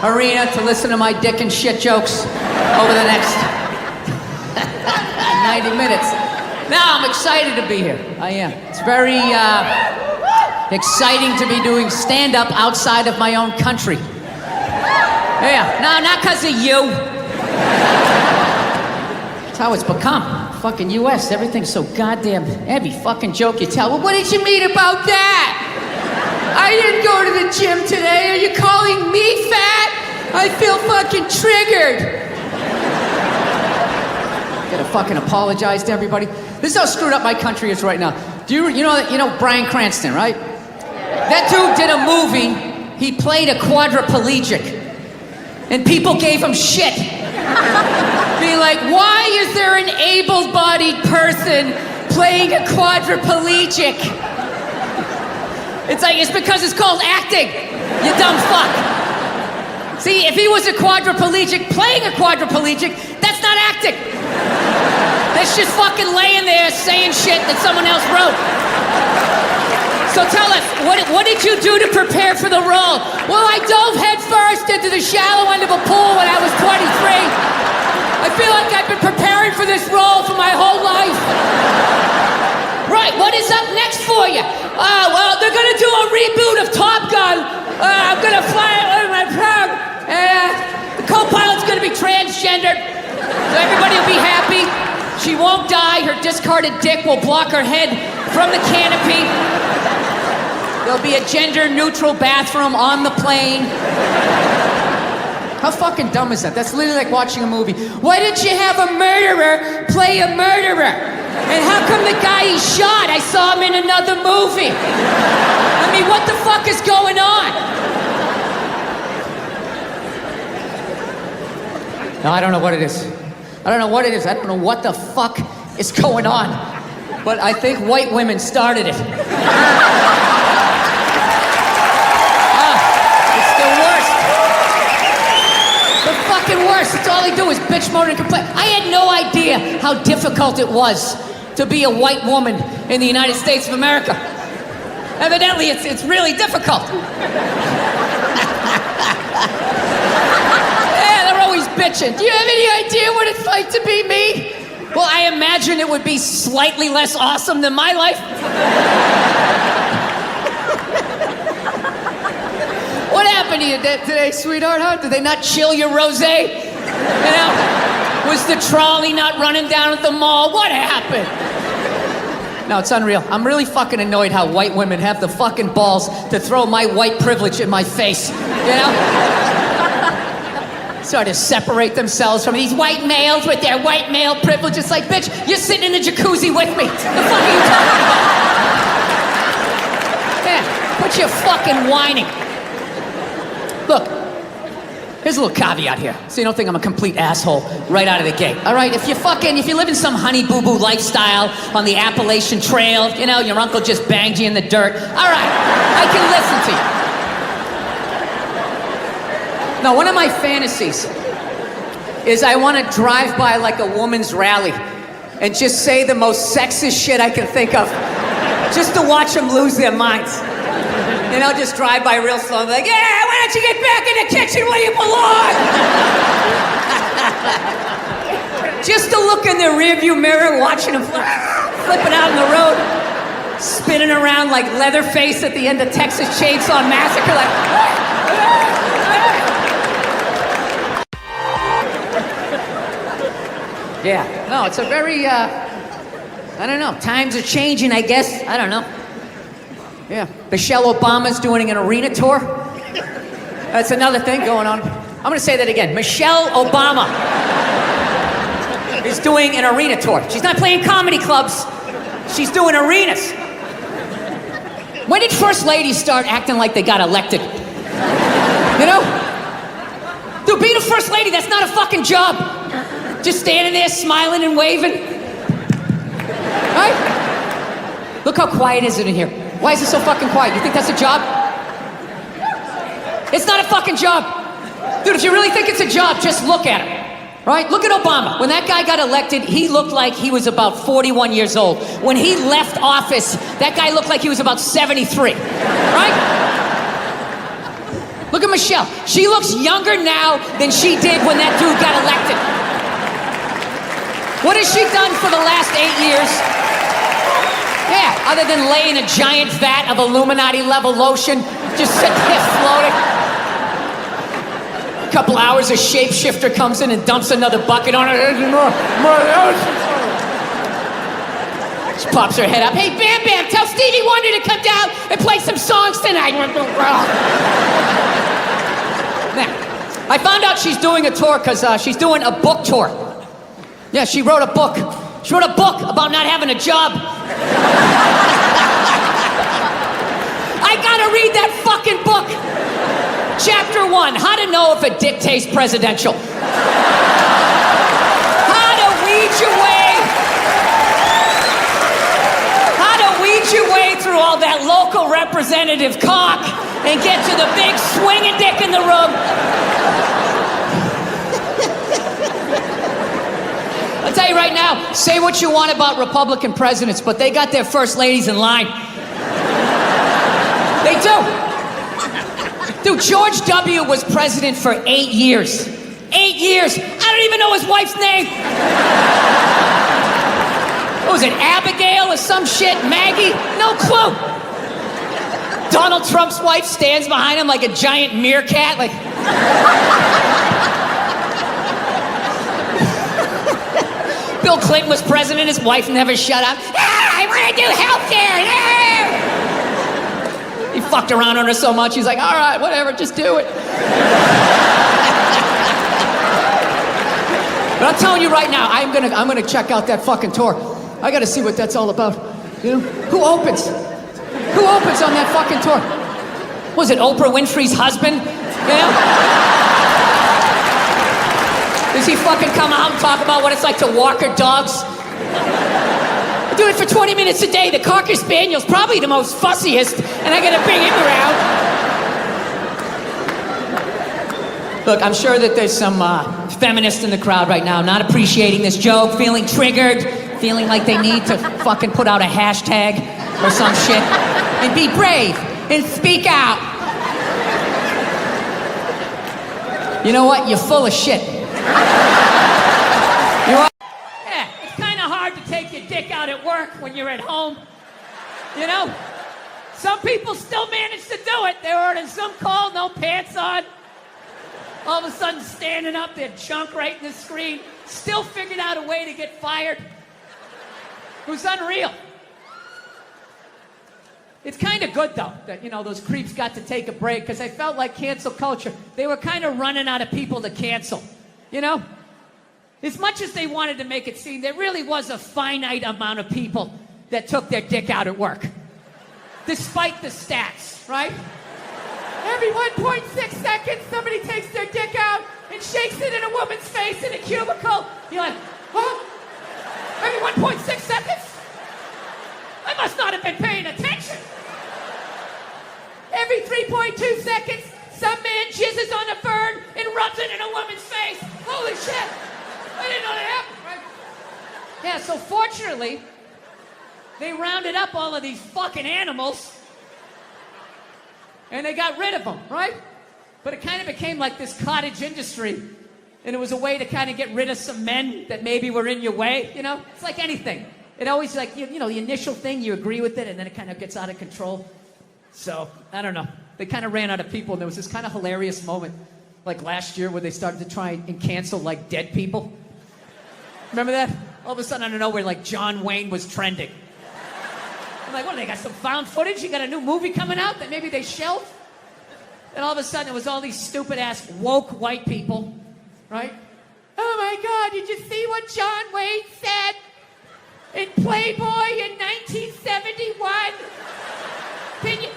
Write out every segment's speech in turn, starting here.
arena to listen to my dick and shit jokes over the next 90 minutes. Now, I'm excited to be here. I am. It's very exciting to be doing stand-up outside of my own country. Yeah, no, not because of you. That's how it's become. Fucking US, everything's so goddamn every fucking joke you tell. Well, what did you mean about that? I didn't go to the gym today. Are you calling me fat? I feel fucking triggered. Gotta fucking apologize to everybody. This is how screwed up my country is right now. Do you know Bryan Cranston, right? That dude did a movie. He played a quadriplegic, and people gave him shit. Being like, why is there an able-bodied person playing a quadriplegic? It's because it's called acting, you dumb fuck. See, if he was a quadriplegic playing a quadriplegic, that's not acting. That's just fucking laying there saying shit that someone else wrote. So tell us, what did you do to prepare for the role? Well, I dove headfirst into the shallow end of a pool when I was 23. I feel like I've been preparing for this role for my whole life. Right, what is up next for you? Well, they're gonna do a reboot of Top Gun. I'm gonna fly it with my plug. The co-pilot's gonna be transgendered, so everybody will be happy. She won't die. Her discarded dick will block her head from the canopy. There'll be a gender-neutral bathroom on the plane. How fucking dumb is that? That's literally like watching a movie. Why didn't you have a murderer play a murderer? And how come the guy he shot, I saw him in another movie? I mean, what the fuck is going on? No, I don't know what it is. I don't know what it is. I don't know what the fuck is going on. But I think white women started it. Worse. It's all they do is bitch, moan, and complain. I had no idea how difficult it was to be a white woman in the United States of America. Evidently, it's really difficult. Yeah, they're always bitching. Do you have any idea what it's like to be me? Well, I imagine it would be slightly less awesome than my life. What happened to you today, sweetheart, huh? Did they not chill your rosé? You know? Was the trolley not running down at the mall? What happened? No, it's unreal. I'm really fucking annoyed how white women have the fucking balls to throw my white privilege in my face, you know? Sort of separate themselves from these white males with their white male privilege. It's like, bitch, you're sitting in the jacuzzi with me. The fuck are you talking about? Yeah, quit your fucking whining. Look, here's a little caveat here, so you don't think I'm a complete asshole right out of the gate. All right, if you live in some honey boo boo lifestyle on the Appalachian Trail, you know, your uncle just banged you in the dirt. All right, I can listen to you. Now, one of my fantasies is I want to drive by like a woman's rally and just say the most sexist shit I can think of, just to watch them lose their minds. You know, just drive by real slow and be like, yeah, why don't you get back in the kitchen where you belong? Just to look in the rearview mirror, watching them flipping out on the road, spinning around like Leatherface at the end of Texas Chainsaw Massacre, like... Yeah, no, it's a very, I don't know, times are changing, I guess, I don't know. Yeah, Michelle Obama's doing an arena tour. That's another thing going on. I'm gonna say that again. Michelle Obama is doing an arena tour. She's not playing comedy clubs. She's doing arenas. When did first ladies start acting like they got elected? You know? Dude, being a first lady, that's not a fucking job. Just standing there smiling and waving. Right? Look how quiet is it in here. Why is it so fucking quiet? You think that's a job? It's not a fucking job. Dude, if you really think it's a job, just look at him. Right? Look at Obama. When that guy got elected, he looked like he was about 41 years old. When he left office, that guy looked like he was about 73. Right? Look at Michelle. She looks younger now than she did when that dude got elected. What has she done for the last 8 years? Yeah, other than laying a giant vat of Illuminati-level lotion, just sitting there floating. A couple hours, a shapeshifter comes in and dumps another bucket on her. She pops her head up. Hey, Bam Bam, tell Stevie Wonder to come down and play some songs tonight. Now, I found out she's doing a tour because she's doing a book tour. Yeah, she wrote a book. She wrote a book about not having a job. I gotta read that fucking book. Chapter 1, how to know if a dick tastes presidential. How to weed your way through all that local representative cock and get to the big swinging dick in the room. I'll tell you right now, say what you want about Republican presidents, but they got their first ladies in line. They do. Dude, George W. was president for 8 years. 8 years. I don't even know his wife's name. What was it, Abigail or some shit? Maggie? No clue. Donald Trump's wife stands behind him like a giant meerkat, like... Bill Clinton was president, his wife never shut up. Ah, I want to do healthcare. Ah! He fucked around on her so much, he's like, all right, whatever, just do it. But I'm telling you right now, I'm gonna check out that fucking tour. I gotta see what that's all about. You know, who opens? Who opens on that fucking tour? Was it Oprah Winfrey's husband? You know? Does he fucking come out and talk about what it's like to walk her dogs? I do it for 20 minutes a day. The Cocker Spaniel's probably the most fussiest, and I gotta bring him around. Look, I'm sure that there's some feminists in the crowd right now not appreciating this joke, feeling triggered, feeling like they need to fucking put out a hashtag or some shit and be brave and speak out. You know what? You're full of shit. Yeah, it's kind of hard to take your dick out at work when you're at home. You know? Some people still manage to do it. They're ordering some call, no pants on. All of a sudden standing up, their junk right in the screen. Still figured out a way to get fired. It was unreal. It's kind of good, though, that, you know, those creeps got to take a break, because I felt like cancel culture, they were kind of running out of people to cancel, you know? As much as they wanted to make it seem, there really was a finite amount of people that took their dick out at work. Despite the stats, right? Every 1.6 seconds, somebody takes their dick out and shakes it in a woman's face in a cubicle. You're like, huh? Every 1.6 seconds? I must not have been paying attention. Every 3.2 seconds, some man jizzes on a bird and rubs it in a woman's face. Holy shit! I didn't know that happened, right? Yeah, so fortunately, they rounded up all of these fucking animals and they got rid of them, right? But it kind of became like this cottage industry, and it was a way to kind of get rid of some men that maybe were in your way, you know? It's like anything. It always, like, you know, the initial thing, you agree with it, and then it kind of gets out of control. So, I don't know. They kind of ran out of people, and there was this kind of hilarious moment, like last year, where they started to try and cancel, like, dead people. Remember that? All of a sudden, out of nowhere, like, John Wayne was trending. I'm like, what, they got some found footage? You got a new movie coming out that maybe they shelved? And all of a sudden, it was all these stupid-ass woke white people, right? Oh, my God, did you see what John Wayne said in Playboy in 1971?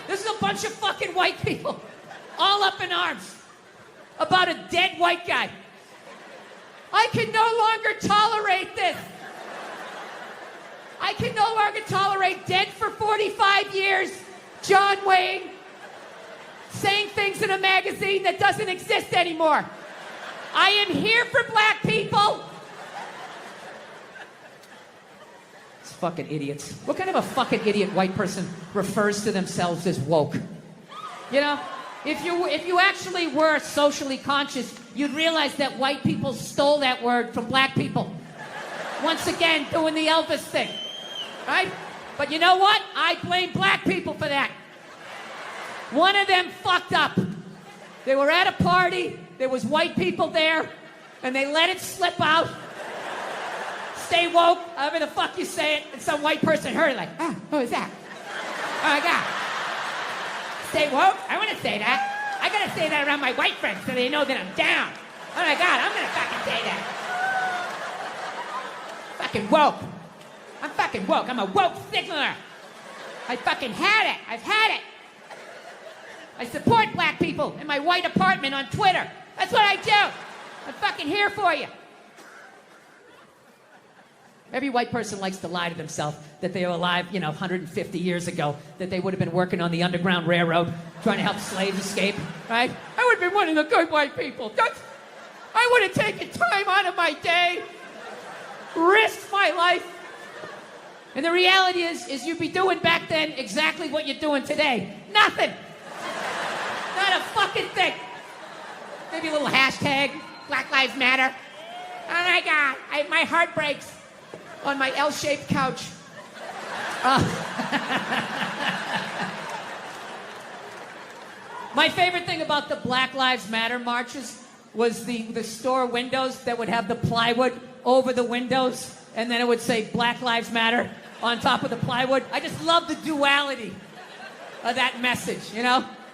This is a bunch of fucking white people, all up in arms, about a dead white guy. I can no longer tolerate this. I can no longer tolerate dead for 45 years, John Wayne, saying things in a magazine that doesn't exist anymore. I am here for black people. It's fucking idiots. What kind of a fucking idiot white person refers to themselves as woke? You know? If you actually were socially conscious, you'd realize that white people stole that word from black people. Once again, doing the Elvis thing, right? But you know what? I blame black people for that. One of them fucked up. They were at a party, there was white people there, and they let it slip out. Stay woke, however the fuck you say it, and some white person heard it like, who is that? Oh my God. Stay woke? I want to say that. I gotta say that around my white friends so they know that I'm down. Oh my God, I'm gonna fucking say that. Fucking woke. I'm fucking woke. I'm a woke signaler. I fucking had it. I've had it. I support black people in my white apartment on Twitter. That's what I do. I'm fucking here for you. Every white person likes to lie to themselves that they were alive, 150 years ago, that they would have been working on the Underground Railroad, trying to help slaves escape, right? I would have been one of the good white people. I would have taken time out of my day, risked my life. And the reality is you'd be doing back then exactly what you're doing today. Nothing. Not a fucking thing. Maybe a little hashtag, Black Lives Matter. Oh my God, my heart breaks on my L-shaped couch. My favorite thing about the Black Lives Matter marches was the store windows that would have the plywood over the windows, and then it would say Black Lives Matter on top of the plywood. I just love the duality of that message,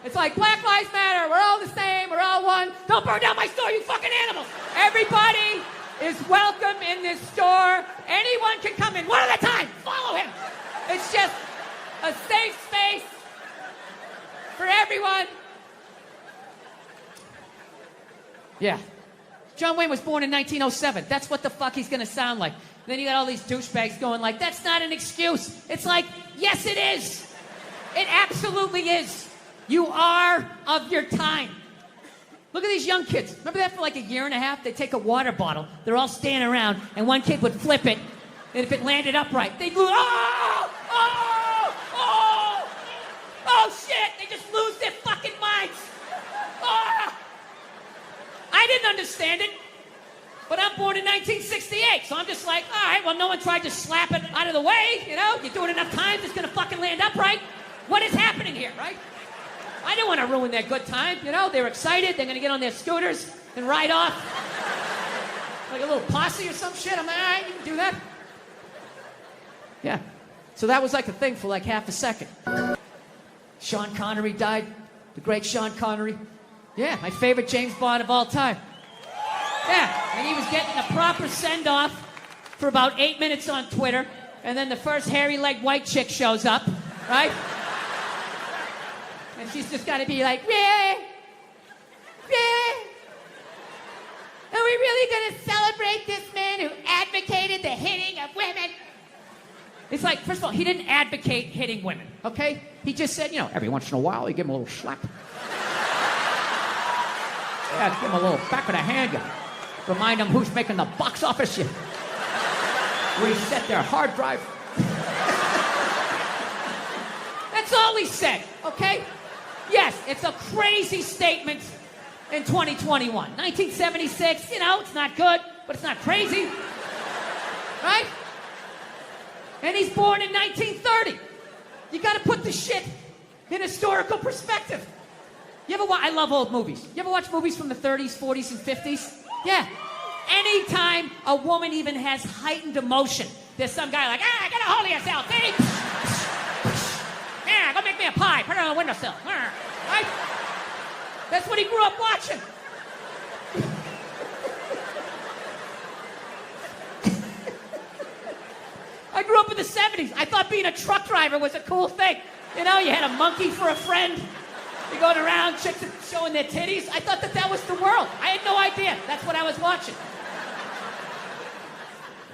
It's like, Black Lives Matter, we're all the same, we're all one. Don't burn down my store, you fucking animals. Everybody is welcome in this store. Anyone can come in, one at a time. Follow him. It's just a safe space for everyone. Yeah. John Wayne was born in 1907. That's what the fuck he's gonna sound like. Then you got all these douchebags going like, that's not an excuse. It's like, yes it is. It absolutely is. You are of your time. Look at these young kids. Remember that for like a year and a half? They'd take a water bottle. They're all standing around, and one kid would flip it, and if it landed upright, they'd lose. Oh, shit! They just lose their fucking minds. I didn't understand it, but I'm born in 1968, so I'm just like, all right, well, no one tried to slap it out of the way, You do it enough times, it's gonna fucking land upright. What is happening here, right? I didn't want to ruin their good time, They were excited. They're going to get on their scooters and ride off. Like a little posse or some shit. I'm like, all right, you can do that. Yeah. So that was like a thing for like half a second. Sean Connery died. The great Sean Connery. Yeah, my favorite James Bond of all time. Yeah, and he was getting a proper send-off for about 8 minutes on Twitter. And then the first hairy-legged white chick shows up, right? And she's just got to be like, yeah. Are we really going to celebrate this man who advocated the hitting of women? It's like, first of all, he didn't advocate hitting women, okay? He just said, every once in a while, you give him a little slap. Yeah, give him a little back of the hand. You remind him who's making the box office. You reset their hard drive. That's all he said, okay? Yes, it's a crazy statement in 2021. 1976, it's not good, but it's not crazy. Right? And he's born in 1930. You gotta put the shit in historical perspective. You ever watch, I love old movies. You ever watch movies from the 30s, 40s, and 50s? Yeah. Anytime a woman even has heightened emotion, there's some guy like, get a hold of yourself, baby. Yeah, go make me a pie. Put it on the windowsill. Right? That's what he grew up watching. I grew up in the 70s. I thought being a truck driver was a cool thing. You had a monkey for a friend. You're going around, chicks showing their titties. I thought that was the world. I had no idea. That's what I was watching.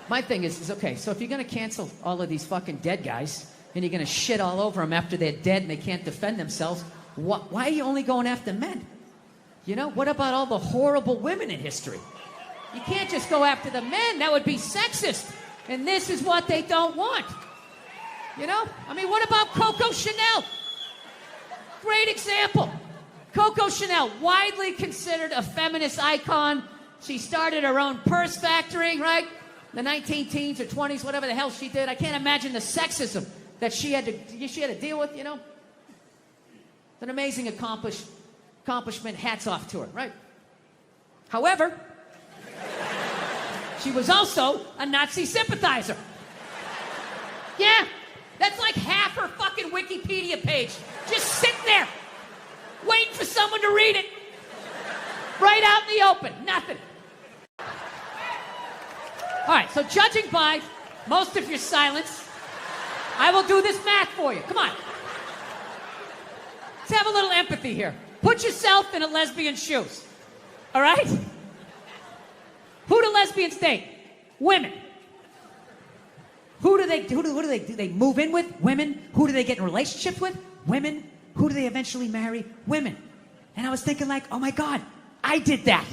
My thing is okay, so if you're going to cancel all of these fucking dead guys, and you're going to shit all over them after they're dead and they can't defend themselves, why are you only going after men? What about all the horrible women in history? You can't just go after the men. That would be sexist. And this is what they don't want. What about Coco Chanel? Great example. Coco Chanel, widely considered a feminist icon. She started her own purse factory, right? The 19-teens or 20s, whatever the hell she did. I can't imagine the sexism that she had to deal with, you know? It's an amazing accomplishment. Hats off to her, right? However, she was also a Nazi sympathizer. Yeah, that's like half her fucking Wikipedia page. Just sitting there, waiting for someone to read it. Right out in the open, nothing. All right, so judging by most of your silence, I will do this math for you. Come on. Let's have a little empathy here. Put yourself in a lesbian's shoes. All right? Who do lesbians date? Women. Who do they move in with? Women. Who do they get in relationships with? Women. Who do they eventually marry? Women. And I was thinking like, oh my God, I did that.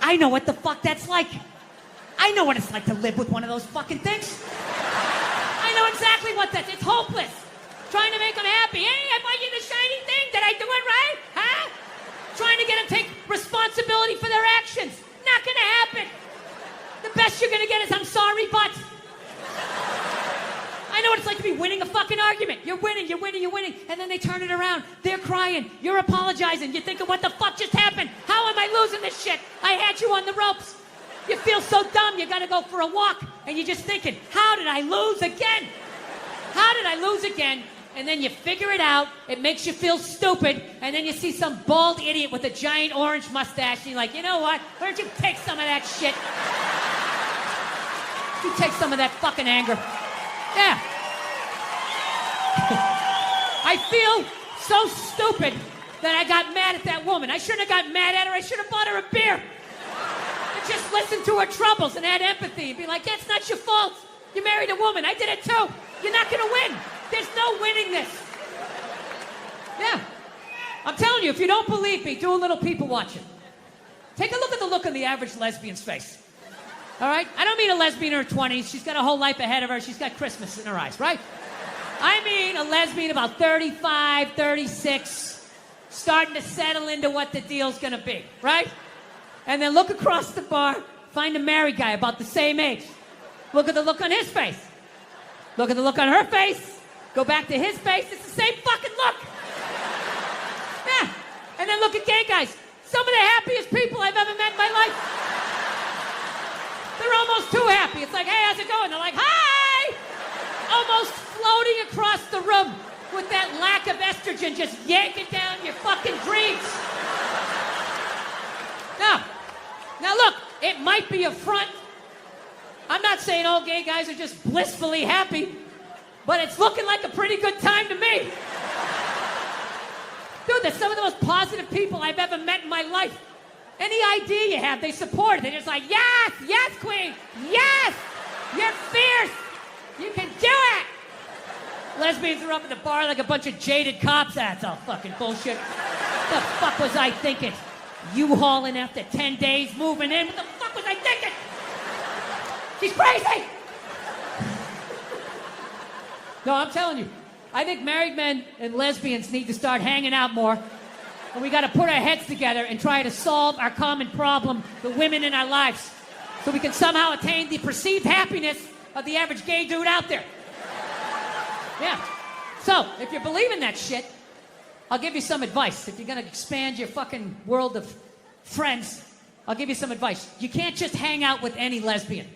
I know what the fuck that's like. I know what it's like to live with one of those fucking things. I know exactly what that's. It's hopeless. Trying to make them happy. Hey, I bought you the shiny thing. Did I do it right? Huh? Trying to get them to take responsibility for their actions. Not gonna happen. The best you're gonna get is I'm sorry, but. I know what it's like to be winning a fucking argument. You're winning, and then they turn it around. They're crying. You're apologizing. You're thinking, what the fuck just happened? How am I losing this shit? I had you on the ropes. You feel so dumb, you gotta go for a walk, and you're just thinking, how did I lose again? How did I lose again? And then you figure it out, it makes you feel stupid, and then you see some bald idiot with a giant orange mustache, and you're like, you know what? Why don't you take some of that shit? You take some of that fucking anger. Yeah. I feel so stupid that I got mad at that woman. I shouldn't have got mad at her, I should have bought her a beer. Just listen to her troubles and had empathy and be like, that's not your fault. You married a woman. I did it too. You're not going to win. There's no winning this. Yeah. I'm telling you, if you don't believe me, do a little people watching. Take a look at the look on the average lesbian's face. All right? I don't mean a lesbian in her 20s. She's got a whole life ahead of her. She's got Christmas in her eyes, right? I mean a lesbian about 35, 36, starting to settle into what the deal's going to be, right? And then look across the bar, find a married guy about the same age. Look at the look on his face. Look at the look on her face. Go back to his face. It's the same fucking look. Yeah. And then look at gay guys. Some of the happiest people I've ever met in my life. They're almost too happy. It's like, hey, how's it going? They're like, hi! Almost floating across the room with that lack of estrogen just yanking down your fucking dreams. Now look, it might be a front. I'm not saying all gay guys are just blissfully happy, but it's looking like a pretty good time to me. Dude, they're some of the most positive people I've ever met in my life. Any idea you have, they support it. They're just like, yes, yes, queen, yes, you're fierce, you can do it. Lesbians are up at the bar like a bunch of jaded cops. That's all fucking bullshit. What the fuck was I thinking? U-hauling after 10 days, moving in. What the fuck was I thinking? She's crazy! No, I'm telling you. I think married men and lesbians need to start hanging out more. And we gotta put our heads together and try to solve our common problem, the women in our lives, so we can somehow attain the perceived happiness of the average gay dude out there. Yeah. So, if you believe in that shit, I'll give you some advice. If you're gonna expand your fucking world of friends, I'll give you some advice. You can't just hang out with any lesbian.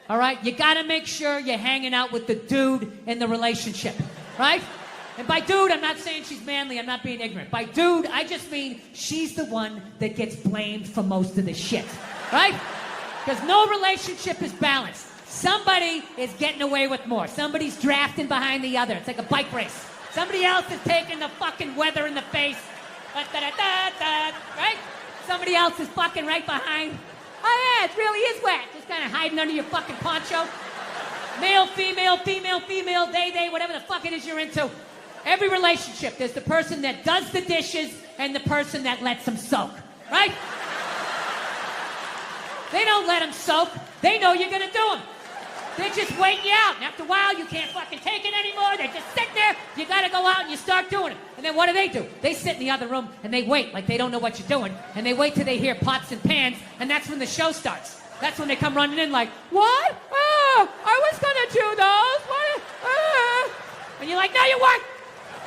All right? You gotta make sure you're hanging out with the dude in the relationship. Right? And by dude, I'm not saying she's manly. I'm not being ignorant. By dude, I just mean she's the one that gets blamed for most of the shit. Right? Because no relationship is balanced. Somebody is getting away with more. Somebody's drafting behind the other. It's like a bike race. Somebody else is taking the fucking weather in the face. Right? Somebody else is fucking right behind. Oh yeah, it really is wet. Just kind of hiding under your fucking poncho. Male, female, female, female, they, whatever the fuck it is you're into. Every relationship, there's the person that does the dishes and the person that lets them soak. Right? They don't let them soak. They know you're gonna do them. They're just waiting you out. And after a while, you can't fucking take it anymore. They're just sitting there. You got to go out and you start doing it. And then what do? They sit in the other room and they wait like they don't know what you're doing. And they wait till they hear pots and pans. And that's when the show starts. That's when they come running in like, what? Oh, I was going to do those. What? And you're like, no, you weren't.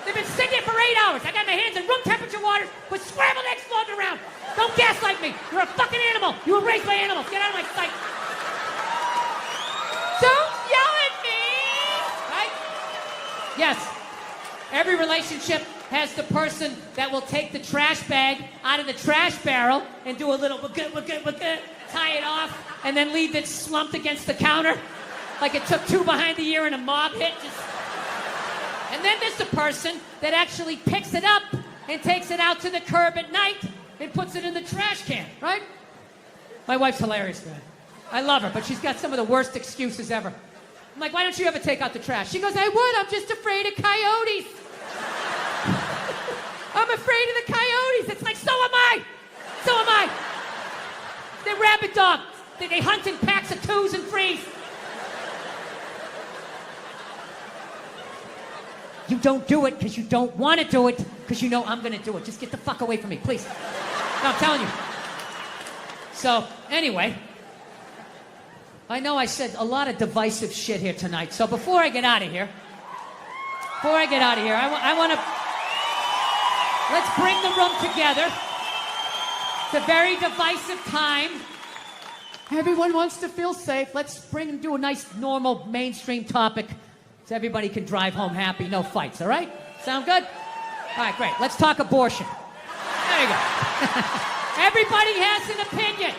They've been sitting there for 8 hours. I got my hands in room temperature water with scrambled eggs floating around. Don't gaslight me. You're a fucking animal. You were raised by animals. Get out of my sight. Don't yell at me! Right? Yes. Every relationship has the person that will take the trash bag out of the trash barrel and do a little we're good, tie it off, and then leave it slumped against the counter like it took 2 behind the ear and a mob hit. And then there's the person that actually picks it up and takes it out to the curb at night and puts it in the trash can, right? My wife's hilarious, man. I love her, but she's got some of the worst excuses ever. I'm like, why don't you ever take out the trash? She goes, I would, I'm just afraid of coyotes. I'm afraid of the coyotes. It's like, so am I. So am I. They're rabid dogs. They hunt in packs of 2s and 3s. You don't do it because you don't want to do it because you know I'm going to do it. Just get the fuck away from me, please. No, I'm telling you. So, anyway, I know I said a lot of divisive shit here tonight. So before I get out of here, I want to... Let's bring the room together. It's a very divisive time. Everyone wants to feel safe. Let's do a nice, normal, mainstream topic so everybody can drive home happy, no fights, all right? Sound good? All right, great. Let's talk abortion. There you go. Everybody has an opinion.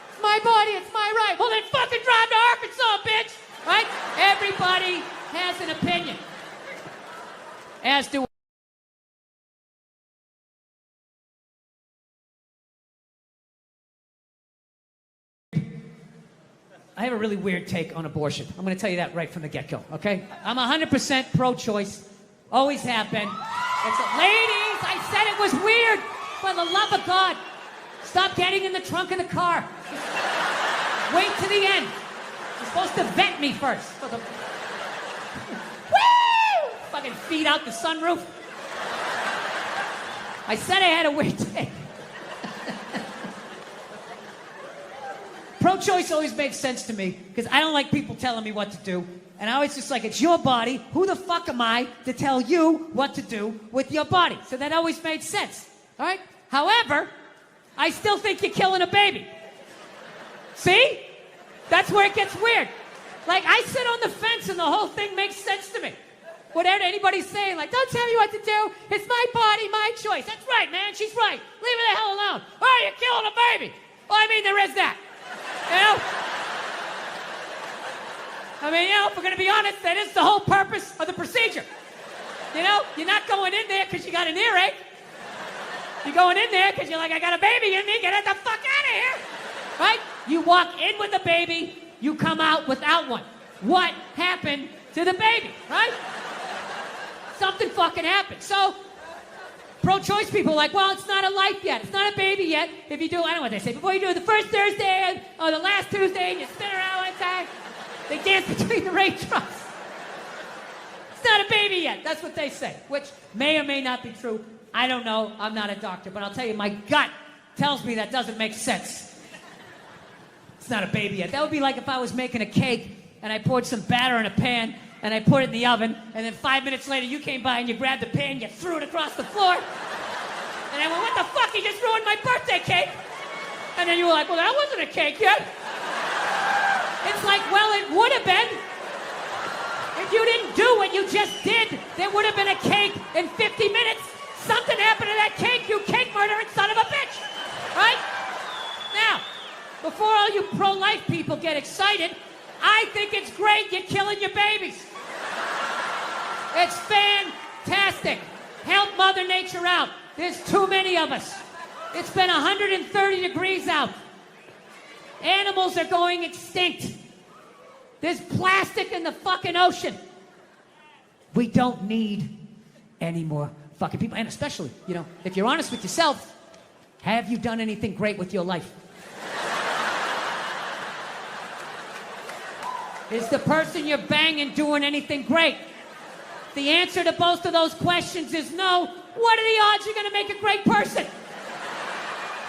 It's my body, it's my right. Well, then fucking drive to Arkansas, bitch. Right? Everybody has an opinion. As do I have a really weird take on abortion. I'm going to tell you that right from the get-go, okay? I'm 100% pro-choice. Always have been. Ladies, I said it was weird. For the love of God, stop getting in the trunk of the car. Just wait to the end. You're supposed to vet me first. Woo! Fucking feed out the sunroof. I said I had a weird take. Pro-choice always makes sense to me because I don't like people telling me what to do. And I always just like, it's your body. Who the fuck am I to tell you what to do with your body? So that always made sense. All right? However, I still think you're killing a baby. See? That's where it gets weird. Like, I sit on the fence and the whole thing makes sense to me. Whatever anybody's saying, like, don't tell me what to do. It's my body, my choice. That's right, man. She's right. Leave her the hell alone. Oh, you're killing a baby. Well, I mean, there is that. You know? I mean, you know, if we're going to be honest, that is the whole purpose of the procedure. You know? You're not going in there because you got an earache. You're going in there because you're like, I got a baby in me, get it the fuck out of here. Right? You walk in with a baby, you come out without one. What happened to the baby, right? Something fucking happened. So, pro-choice people are like, well, it's not a life yet. It's not a baby yet. If you do, I don't know what they say, before you do it the first Thursday or the last Tuesday and you spin around one time, they dance between the raindrops. It's not a baby yet. That's what they say, which may or may not be true. I don't know. I'm not a doctor, but I'll tell you, my gut tells me that doesn't make sense. It's not a baby yet. That would be like if I was making a cake and I poured some batter in a pan and I put it in the oven, and then 5 minutes later you came by and you grabbed the pan, you threw it across the floor, and I went, what the fuck, you just ruined my birthday cake? And then you were like, well, that wasn't a cake yet. It's like, well, it would have been. If you didn't do what you just did, there would have been a cake in 50 minutes. Something happened to that cake, you cake murdering son of a bitch. Right? Now, before all you pro-life people get excited, I think it's great you're killing your babies. It's fantastic. Help Mother Nature out. There's too many of us. It's been 130 degrees out. Animals are going extinct. There's plastic in the fucking ocean. We don't need any more fucking people. And especially, you know, if you're honest with yourself, have you done anything great with your life? Is the person you're banging doing anything great? The answer to both of those questions is no. What are the odds you're gonna make a great person?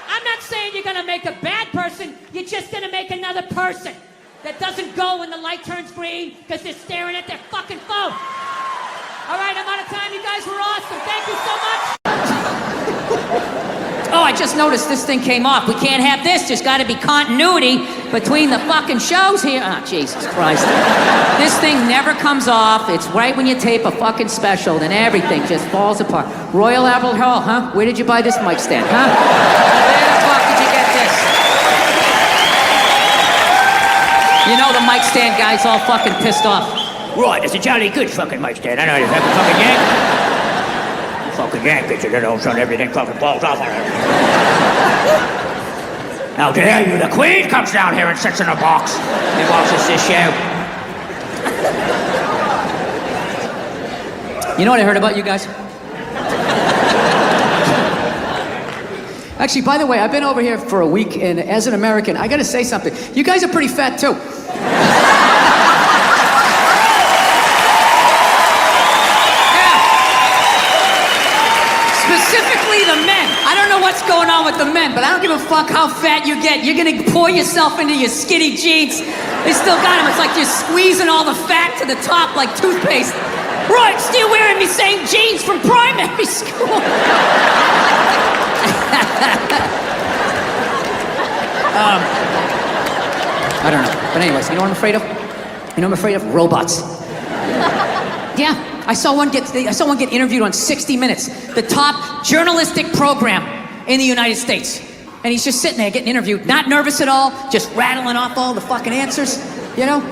I'm not saying you're gonna make a bad person, you're just gonna make another person that doesn't go when the light turns green because they're staring at their fucking phone. All right, I'm out of time. You guys were awesome. Thank you so much. Oh, I just noticed this thing came off. We can't have this. There's got to be continuity between the fucking shows here. Oh, Jesus Christ. This thing never comes off. It's right when you tape a fucking special, then everything just falls apart. Royal Albert Hall, huh? Where did you buy this mic stand, huh? Where the fuck did you get this? You know the mic stand guy's all fucking pissed off. Right, it's a jolly good fucking mic stand. I know you fucking yank. Fucking yank it, you know, son, everything fucking falls off on it. How dare you? The Queen comes down here and sits in a box and watches this show. You know what I heard about you guys? Actually, by the way, I've been over here for a week, and as an American, I gotta say something. You guys are pretty fat, too. Specifically the men. I don't know what's going on with the men, but I don't give a fuck how fat you get. You're gonna pour yourself into your skinny jeans. They still got them. It's like you're squeezing all the fat to the top like toothpaste. Right, still wearing me same jeans from primary school. I don't know. But anyways, you know what I'm afraid of? You know what I'm afraid of? Robots. Yeah. I saw one get interviewed on 60 Minutes, the top journalistic program in the United States. And he's just sitting there getting interviewed, not nervous at all, just rattling off all the fucking answers, you know?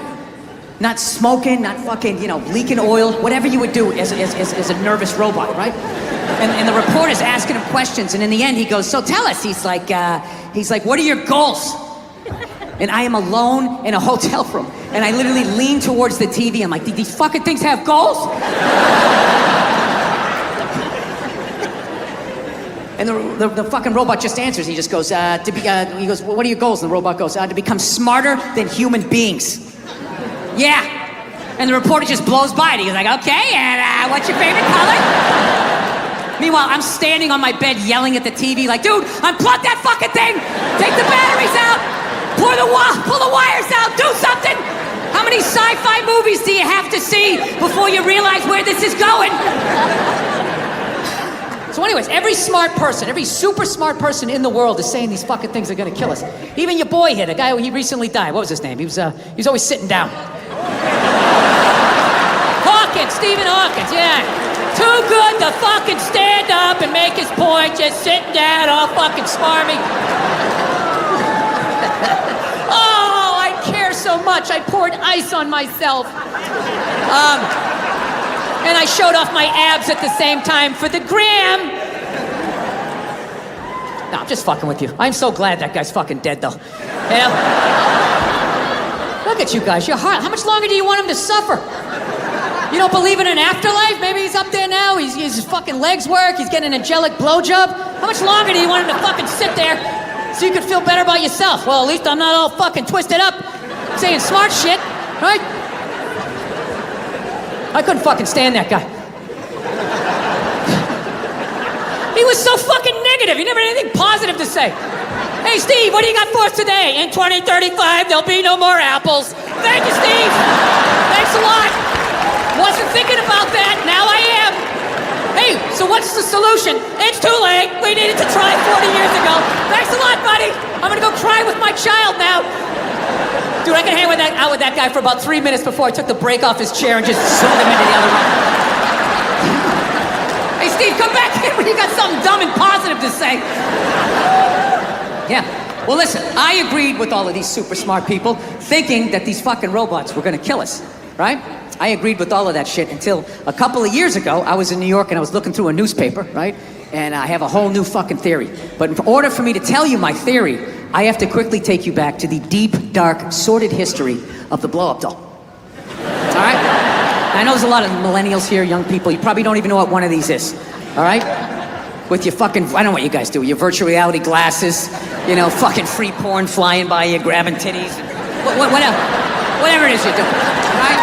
Not smoking, not fucking, you know, leaking oil, whatever you would do as a nervous robot, right? And the reporter's asking him questions, and in the end he goes, so tell us, he's like, what are your goals? And I am alone in a hotel room. And I literally lean towards the TV. I'm like, these fucking things have goals? And the fucking robot just answers. He just goes, he goes, well, what are your goals? And the robot goes, to become smarter than human beings. Yeah. And the reporter just blows by it. He's like, okay, and what's your favorite color? Meanwhile, I'm standing on my bed yelling at the TV like, dude, unplug that fucking thing! Take the batteries out! Pull the wires out! Do something! How many sci-fi movies do you have to see before you realize where this is going? So anyways, every smart person, every super smart person in the world is saying these fucking things are gonna kill us. Even your boy here, the guy he recently died, what was his name? He was always sitting down. Hawkins, Stephen Hawkins, yeah. Too good to fucking stand up and make his point, just sitting down all fucking smarmy. Oh, I care so much. I poured ice on myself. And I showed off my abs at the same time for the gram. No, I'm just fucking with you. I'm so glad that guy's fucking dead, though. Yeah. Look at you guys. You're hard. How much longer do you want him to suffer? You don't believe in an afterlife? Maybe he's up there now. His fucking legs work. He's getting an angelic blowjob. How much longer do you want him to fucking sit there so you can feel better about yourself? Well, at least I'm not all fucking twisted up saying smart shit, right? I couldn't fucking stand that guy. He was so fucking negative. He never had anything positive to say. Hey, Steve, what do you got for us today? In 2035, there'll be no more apples. Thank you, Steve. Thanks a lot. Wasn't thinking about that. Now I am. Hey, so what's the solution? It's too late. We needed to try 40 years ago. Thanks a lot, buddy. I'm gonna go cry with my child now. Dude, I can hang out with that guy for about 3 minutes before I took the brake off his chair and just zoomed him into the other room. Hey, Steve, come back here when you got something dumb and positive to say. Yeah. Well, listen, I agreed with all of these super smart people thinking that these fucking robots were gonna kill us, right? I agreed with all of that shit until a couple of years ago, I was in New York and I was looking through a newspaper, right? And I have a whole new fucking theory. But in order for me to tell you my theory, I have to quickly take you back to the deep, dark, sordid history of the blow-up doll. All right? I know there's a lot of millennials here, young people. You probably don't even know what one of these is. All right? With your fucking, I don't know what you guys do, your virtual reality glasses, you know, fucking free porn flying by you, grabbing titties. What else? Whatever it is you're doing, right?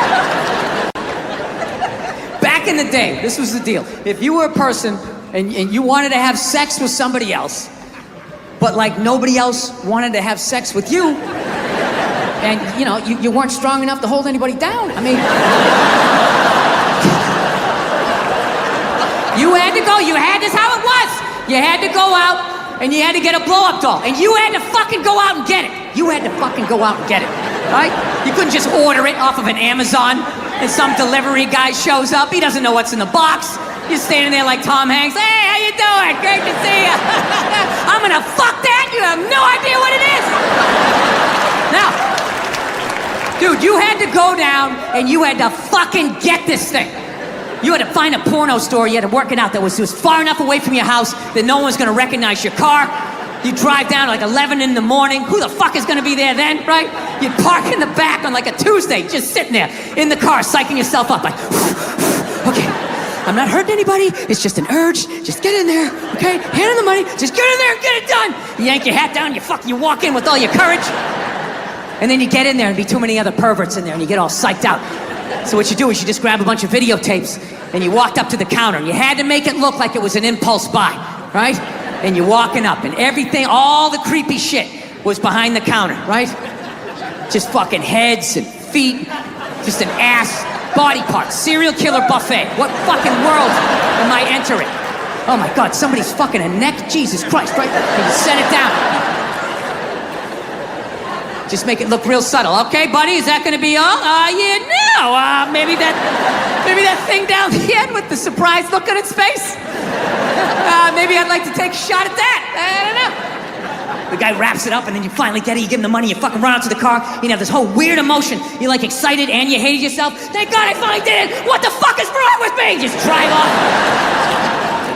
Back in the day, this was the deal. If you were a person and you wanted to have sex with somebody else, but like nobody else wanted to have sex with you, and you know, you weren't strong enough to hold anybody down. I mean, you had to go, this is how it was. You had to go out and you had to get a blow-up doll. And you had to fucking go out and get it. You had to fucking go out and get it, right? You couldn't just order it off of an Amazon and some delivery guy shows up. He doesn't know what's in the box. You're standing there like Tom Hanks. Hey, how you doing? Great to see you. I'm gonna fuck that. You have no idea what it is. Now, dude, you had to go down and you had to fucking get this thing. You had to find a porno store. You had to work it out that was far enough away from your house that no one's gonna recognize your car. You drive down like 11 in the morning. Who the fuck is gonna be there then, right? You park in the back on like a Tuesday, just sitting there in the car, psyching yourself up like, okay, I'm not hurting anybody. It's just an urge. Just get in there, okay? Hand in the money. Just get in there and get it done. You yank your hat down. You walk in with all your courage. And then you get in there and be too many other perverts in there and you get all psyched out. So what you do is you just grab a bunch of videotapes and you walked up to the counter. You had to make it look like it was an impulse buy, right? And you're walking up and everything, all the creepy shit was behind the counter, right? Just fucking heads and feet, just an ass, body parts, serial killer buffet. What fucking world am I entering? Oh my God, somebody's fucking a neck? Jesus Christ, right? And you set it down. Just make it look real subtle. Okay, buddy, is that gonna be all? Yeah, no. Maybe that thing down the end with the surprised look on its face. Maybe I'd like to take a shot at that. I don't know. The guy wraps it up and then you finally get it, you give him the money, you fucking run out to the car, you have this whole weird emotion. You're like excited and you hated yourself. Thank God I finally did it. What the fuck is wrong with me? Just drive off.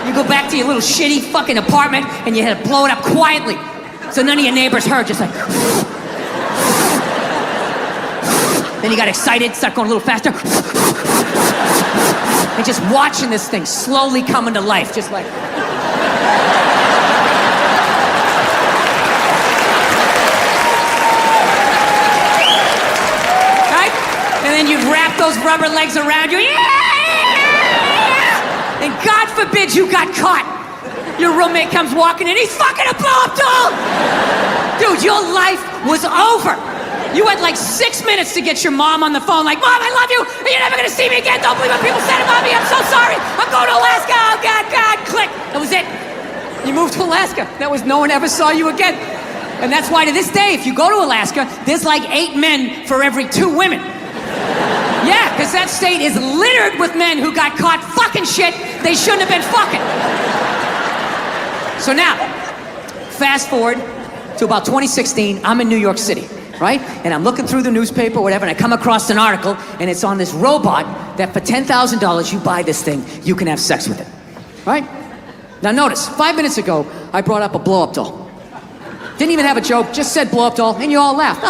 You go back to your little shitty fucking apartment and you had to blow it up quietly. So none of your neighbors heard, just like. Then you got excited, start going a little faster. And just watching this thing slowly coming to life, just like. Right? And then you've wrapped those rubber legs around you. Yeah! And God forbid you got caught. Your roommate comes walking in, he's fucking a blow-up doll! Dude, your life was over. You had like 6 minutes to get your mom on the phone, like, Mom, I love you, and you're never gonna see me again. Don't believe what people said about me. I'm so sorry. I'm going to Alaska. Oh, God, click. That was it. You moved to Alaska. That was, no one ever saw you again. And that's why to this day, if you go to Alaska, there's like 8 men for every 2 women. Yeah, because that state is littered with men who got caught fucking shit they shouldn't have been fucking. So now, fast forward to about 2016, I'm in New York City. Right? And I'm looking through the newspaper, whatever, and I come across an article, and it's on this robot that for $10,000, you buy this thing, you can have sex with it. Right? Now notice, 5 minutes ago, I brought up a blow-up doll. Didn't even have a joke, just said blow-up doll, and you all laughed.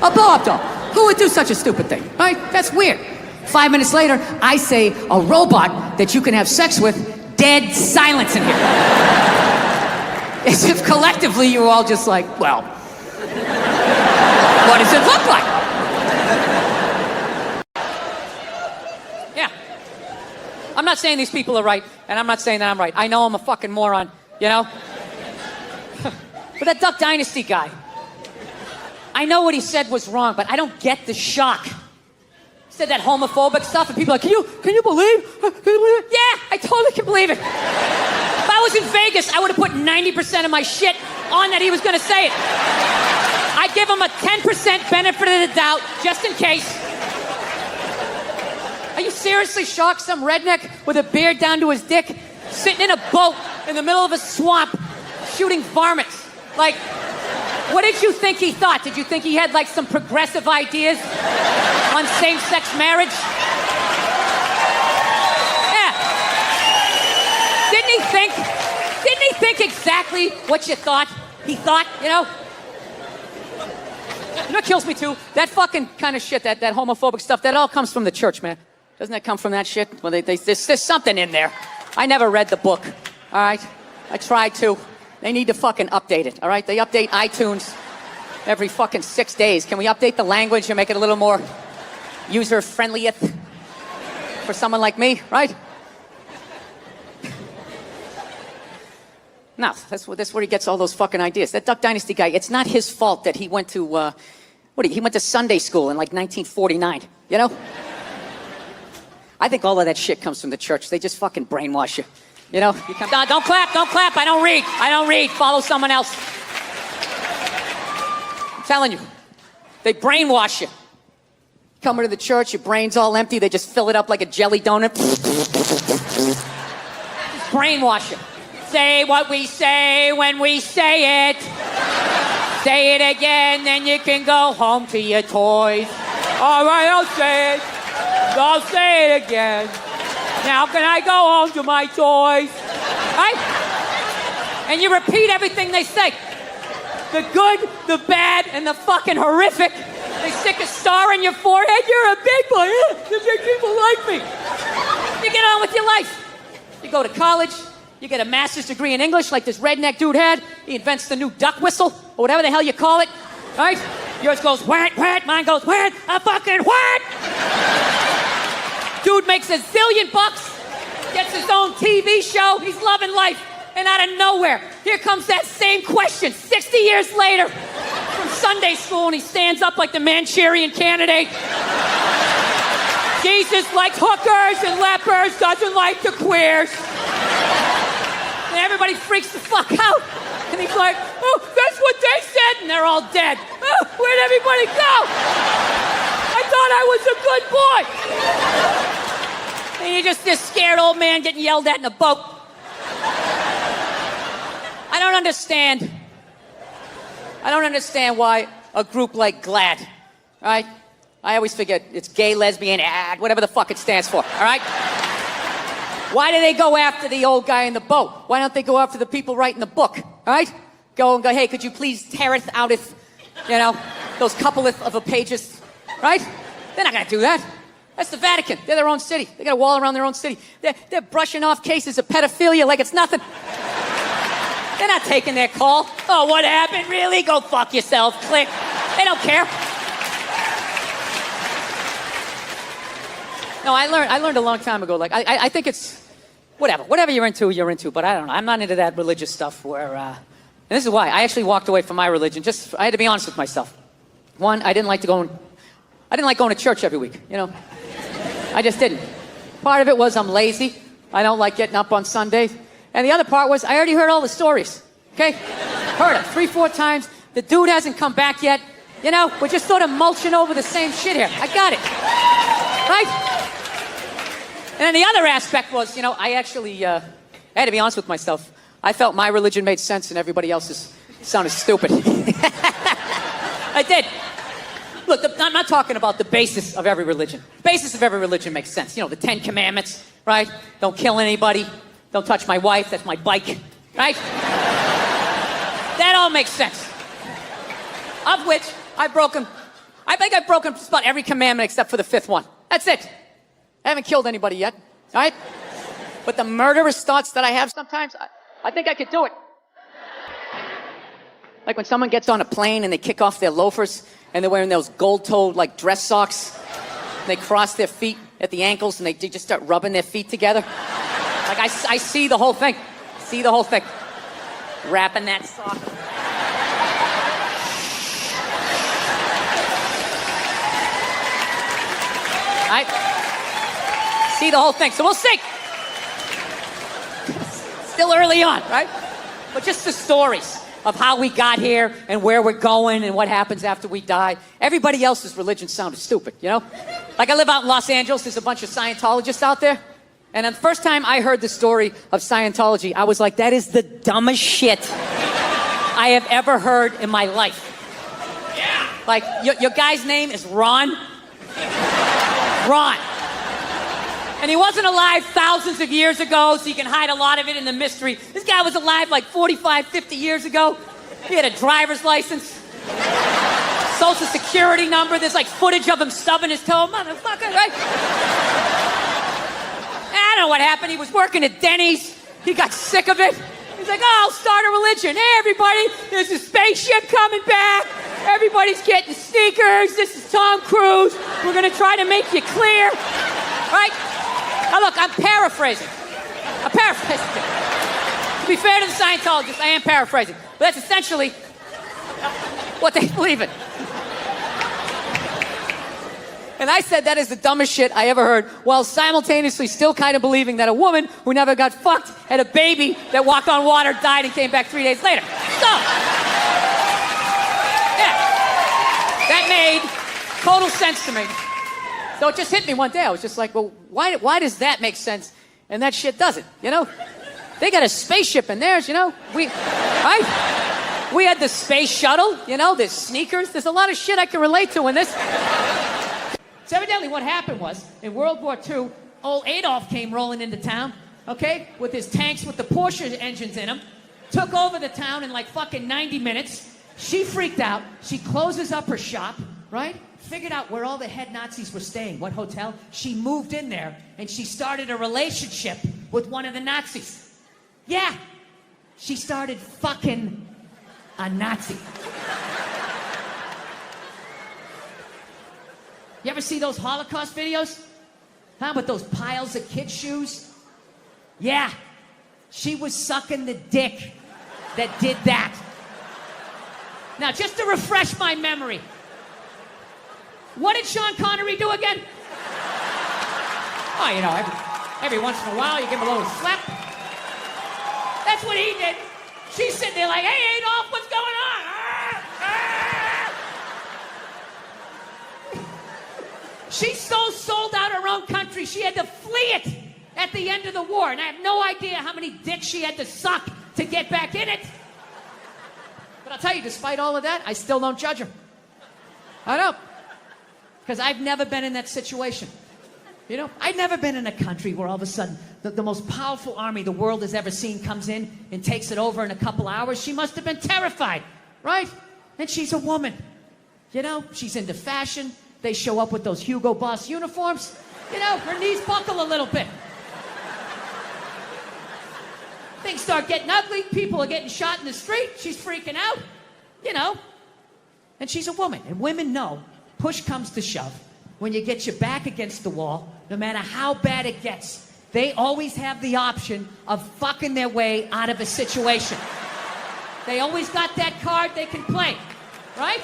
A blow-up doll. Who would do such a stupid thing? Right? That's weird. 5 minutes later, I say a robot that you can have sex with, dead silence in here. As if collectively you were all just like, well, what does it look like? Yeah. I'm not saying these people are right, and I'm not saying that I'm right. I know I'm a fucking moron, you know? But that Duck Dynasty guy, I know what he said was wrong, but I don't get the shock. He said that homophobic stuff, and people are like, can you believe? Yeah, I totally can believe it. If I was in Vegas, I would have put 90% of my shit on that he was gonna say it. I'd give him a 10% benefit of the doubt, just in case. Are you seriously shocked? Some redneck with a beard down to his dick, sitting in a boat in the middle of a swamp, shooting varmints. Like, what did you think he thought? Did you think he had like some progressive ideas on same-sex marriage? Yeah. Didn't he think exactly what you thought he thought, you know? You know what kills me too? That fucking kind of shit, that homophobic stuff, that all comes from the church, man. Doesn't that come from that shit? Well, there's something in there. I never read the book, all right? I tried to. They need to fucking update it, all right? They update iTunes. every fucking 6 days. Can we update the language and make it a little more user-friendly for someone like me, right? No, that's where he gets all those fucking ideas. That Duck Dynasty guy, it's not his fault that he went to, he went to Sunday school in like 1949, you know? I think all of that shit comes from the church. They just fucking brainwash you. You know? No, don't clap. I don't read. Follow someone else. I'm telling you. They brainwash you. Come into the church, your brain's all empty. They just fill it up like a jelly donut. Just brainwash you. Say what we say when we say it. Say it again, then you can go home to your toys. All right, I'll say it. I'll say it again. Now can I go home to my toys? Right? And you repeat everything they say. The good, the bad, and the fucking horrific. They stick a star in your forehead. You're a big boy. You make people like me. You get on with your life. You go to college. You get a master's degree in English like this redneck dude had. He invents the new duck whistle, or whatever the hell you call it. Right? Yours goes whack, whack. Mine goes whack, a fucking whack. Dude makes $1 zillion, gets his own TV show. He's loving life. And out of nowhere, here comes that same question 60 years later from Sunday school, and he stands up like the Manchurian Candidate. Jesus likes hookers and lepers, doesn't like the queers. And everybody freaks the fuck out. And he's like, oh, that's what they said. And they're all dead. Oh, where'd everybody go? I thought I was a good boy. And you're just this scared old man getting yelled at in a boat. I don't understand why a group like GLAAD, right? I always forget, it's gay, lesbian, whatever the fuck it stands for, all right? Why do they go after the old guy in the boat? Why don't they go after the people writing the book, all right? Go, hey, could you please teareth outeth, those coupleth of a pages, right? They're not gonna do that. That's the Vatican. They're their own city. They got a wall around their own city. They're brushing off cases of pedophilia like it's nothing. They're not taking their call. Oh, what happened? Really? Go fuck yourself. Click. They don't care. No, I learned a long time ago. Like, I think it's whatever you're into. But I don't know. I'm not into that religious stuff where. And this is why I actually walked away from my religion. I had to be honest with myself. One, I didn't like going to church every week. I just didn't. Part of it was I'm lazy. I don't like getting up on Sundays. And the other part was I already heard all the stories. Okay? Heard it 3-4 times. The dude hasn't come back yet. We're just sort of mulching over the same shit here. I got it. Right? And then the other aspect was, I actually, I had to be honest with myself. I felt my religion made sense and everybody else's sounded stupid. I did. Look, I'm not talking about the basis of every religion. The basis of every religion makes sense. The 10 Commandments, right? Don't kill anybody. Don't touch my wife. That's my bike, right? That all makes sense. Of which I think I've broken just about every commandment except for the 5th one. That's it. I haven't killed anybody yet, all right? But the murderous thoughts that I have sometimes, I think I could do it. Like when someone gets on a plane and they kick off their loafers and they're wearing those gold-toed like dress socks. And they cross their feet at the ankles and they just start rubbing their feet together. Like I see the whole thing. Wrapping that sock. Right? See the whole thing. So we'll see. Still early on, right? But just the stories of how we got here and where we're going and what happens after we die. Everybody else's religion sounded stupid, Like I live out in Los Angeles. There's a bunch of Scientologists out there. And the first time I heard the story of Scientology, I was like, that is the dumbest shit I have ever heard in my life. Yeah. Like, your guy's name is Ron. Ron. And he wasn't alive thousands of years ago, so you can hide a lot of it in the mystery. This guy was alive like 45, 50 years ago. He had a driver's license, social security number. There's like footage of him stubbing his toe. Motherfucker, right? I don't know what happened. He was working at Denny's. He got sick of it. He's like, oh, I'll start a religion. Hey, everybody, there's a spaceship coming back. Everybody's getting sneakers. This is Tom Cruise. We're going to try to make you clear. Right? Now, look, I'm paraphrasing. To be fair to the Scientologists, I am paraphrasing. But that's essentially what they believe in. And I said that is the dumbest shit I ever heard, while simultaneously still kind of believing that a woman who never got fucked had a baby that walked on water, died, and came back 3 days later. So, yeah, that made total sense to me. So it just hit me one day. I was just like, well, why does that make sense and that shit doesn't, you know? They got a spaceship in theirs, you know? Right? We had the space shuttle, you know, there's sneakers. There's a lot of shit I can relate to in this. So evidently what happened was, in World War II, old Adolf came rolling into town, okay, with his tanks with the Porsche engines in them, took over the town in like fucking 90 minutes. She freaked out. She closes up her shop, right? Figured out where all the head Nazis were staying, what hotel. She moved in there, and she started a relationship with one of the Nazis. Yeah, she started fucking a Nazi. You ever see those Holocaust videos? Huh, with those piles of kid shoes? Yeah, she was sucking the dick that did that. Now, just to refresh my memory, what did Sean Connery do again? Oh, you know, every once in a while you give him a little slap. That's what he did. She's sitting there like, hey, Adolf, what's going on? She so sold out her own country, she had to flee it at the end of the war. And I have no idea how many dicks she had to suck to get back in it. But I'll tell you, despite all of that, I still don't judge her. I don't. Because I've never been in that situation. You know, I've never been in a country where all of a sudden the most powerful army the world has ever seen comes in and takes it over in a couple hours. She must have been terrified, right? And she's a woman. You know, she's into fashion. They show up with those Hugo Boss uniforms. You know, her knees buckle a little bit. Things start getting ugly. People are getting shot in the street. She's freaking out. You know. And she's a woman. And women know, push comes to shove, when you get your back against the wall, no matter how bad it gets, they always have the option of fucking their way out of a situation. They always got that card they can play. Right?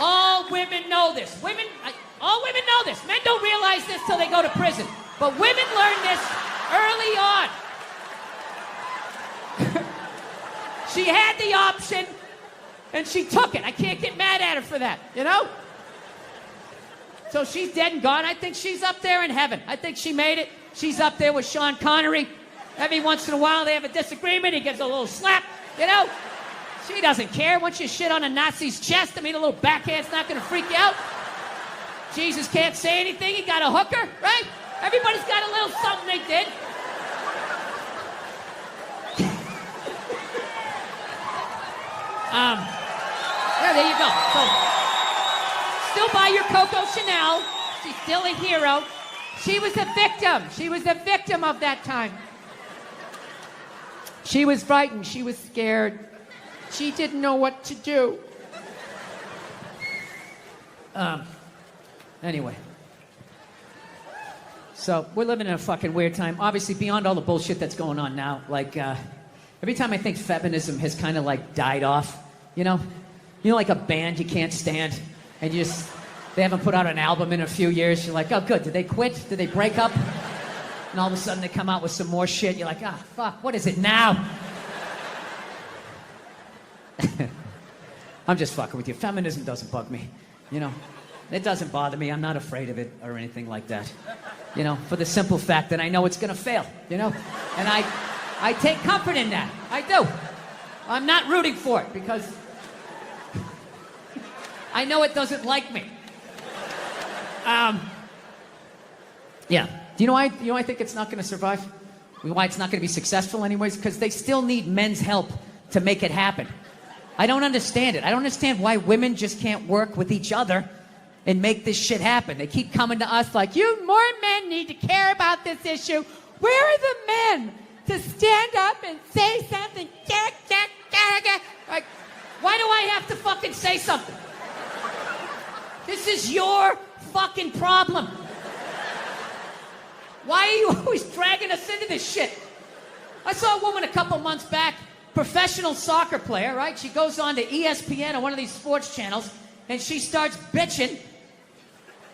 All women know this. All women know this. Men don't realize this till they go to prison. But women learn this early on. She had the option, and she took it. I can't get mad at her for that, you know? So she's dead and gone. I think she's up there in heaven. I think she made it. She's up there with Sean Connery. Every once in a while, they have a disagreement. He gives a little slap, you know? She doesn't care. Once you shit on a Nazi's chest, I mean, a little backhand's not going to freak you out. Jesus can't say anything. He got a hooker, right? Everybody's got a little something they did. Yeah, there you go. So, still buy your Coco Chanel. She's still a hero. She was a victim. She was a victim of that time. She was frightened. She was scared. She didn't know what to do. Anyway. So, we're living in a fucking weird time. Obviously, beyond all the bullshit that's going on now, like, every time I think feminism has kind of, like, died off, you know? You know, like a band you can't stand, and they haven't put out an album in a few years. You're like, oh, good. Did they quit? Did they break up? And all of a sudden, they come out with some more shit. You're like, ah, fuck, what is it now? I'm just fucking with you. Feminism doesn't bug me, you know? It doesn't bother me. I'm not afraid of it or anything like that. You know, for the simple fact that I know it's gonna fail, you know? And I take comfort in that. I do. I'm not rooting for it because I know it doesn't like me. Yeah. Do you know why I think it's not gonna survive? Why it's not gonna be successful anyways? Because they still need men's help to make it happen. I don't understand it. I don't understand why women just can't work with each other and make this shit happen. They keep coming to us like, you more men need to care about this issue. Where are the men to stand up and say something? Like, why do I have to fucking say something? This is your fucking problem. Why are you always dragging us into this shit? I saw a woman a couple months back, professional soccer player, right? She goes on to ESPN or one of these sports channels, and she starts bitching,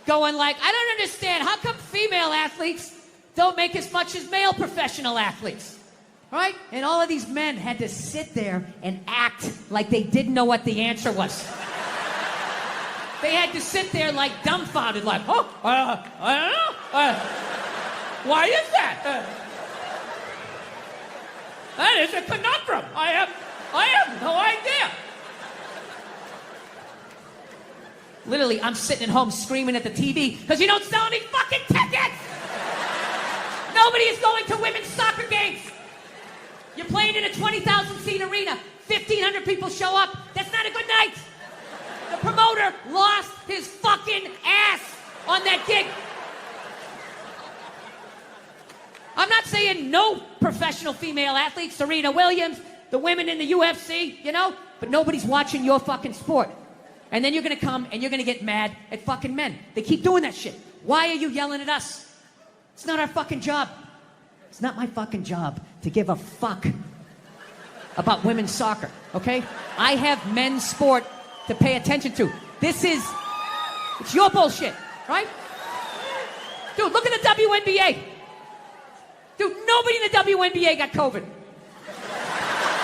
going like, I don't understand, how come female athletes don't make as much as male professional athletes? Right? And all of these men had to sit there and act like they didn't know what the answer was. They had to sit there like dumbfounded, like, oh, I don't know. Why is that? That is a conundrum. I have no idea. Literally, I'm sitting at home screaming at the TV because you don't sell any fucking tickets. Nobody is going to women's soccer games. You're playing in a 20,000 seat arena. 1,500 people show up. That's not a good night. The promoter lost his fucking ass on that gig. I'm not saying no professional female athletes, Serena Williams, the women in the UFC, you know, but nobody's watching your fucking sport. And then you're gonna come and you're gonna get mad at fucking men. They keep doing that shit. Why are you yelling at us? It's not our fucking job. It's not my fucking job to give a fuck about women's soccer, okay? I have men's sport to pay attention to. It's your bullshit, right? Dude, look at the WNBA. Dude, nobody in the WNBA got COVID.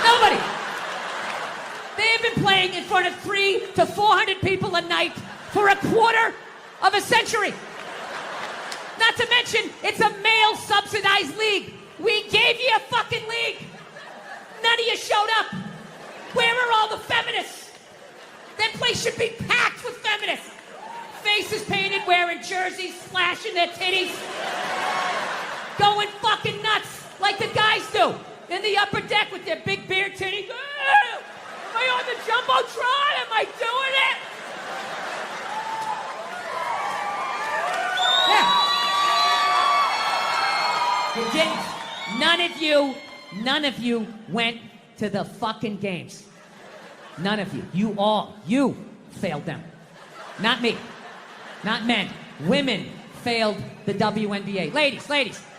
Nobody. They have been playing in front of 300 to 400 people a night for a quarter of a century. Not to mention, it's a male-subsidized league. We gave you a fucking league. None of you showed up. Where are all the feminists? That place should be packed with feminists. Faces painted, wearing jerseys, slashing their titties. Going fucking nuts like the guys do in the upper deck with their big beard titties. Am I on the Jumbotron? Am I doing it? Yeah. You didn't. None of you went to the fucking games. None of you. You failed them. Not me. Not men. Women failed the WNBA. Ladies,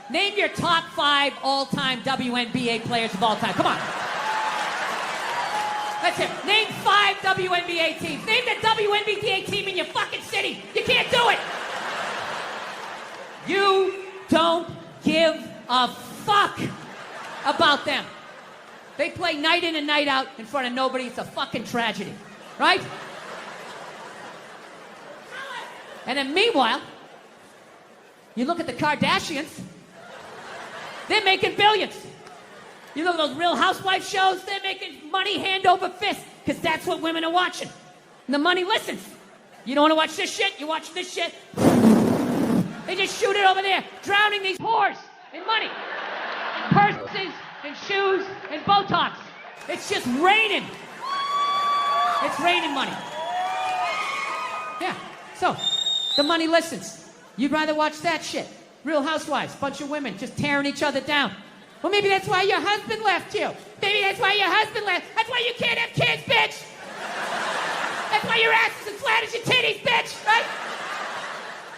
name your top 5 all-time WNBA players of all time. Come on. That's it. Name 5 WNBA teams. Name the WNBA team in your fucking city. You can't do it. You don't give a fuck about them. They play night in and night out in front of nobody. It's a fucking tragedy. Right? And then meanwhile, you look at the Kardashians, they're making billions. You look at those Real Housewives shows, they're making money hand over fist, because that's what women are watching. And the money listens. You don't want to watch this shit, you watch this shit. They just shoot it over there, drowning these whores in money. In purses, and shoes, and Botox. It's just raining. It's raining money. Yeah, so, the money listens. You'd rather watch that shit. Real Housewives, bunch of women just tearing each other down. Well, maybe that's why your husband left you. Maybe that's why your husband left. That's why you can't have kids, bitch. That's why your ass is as flat as your titties, bitch, right?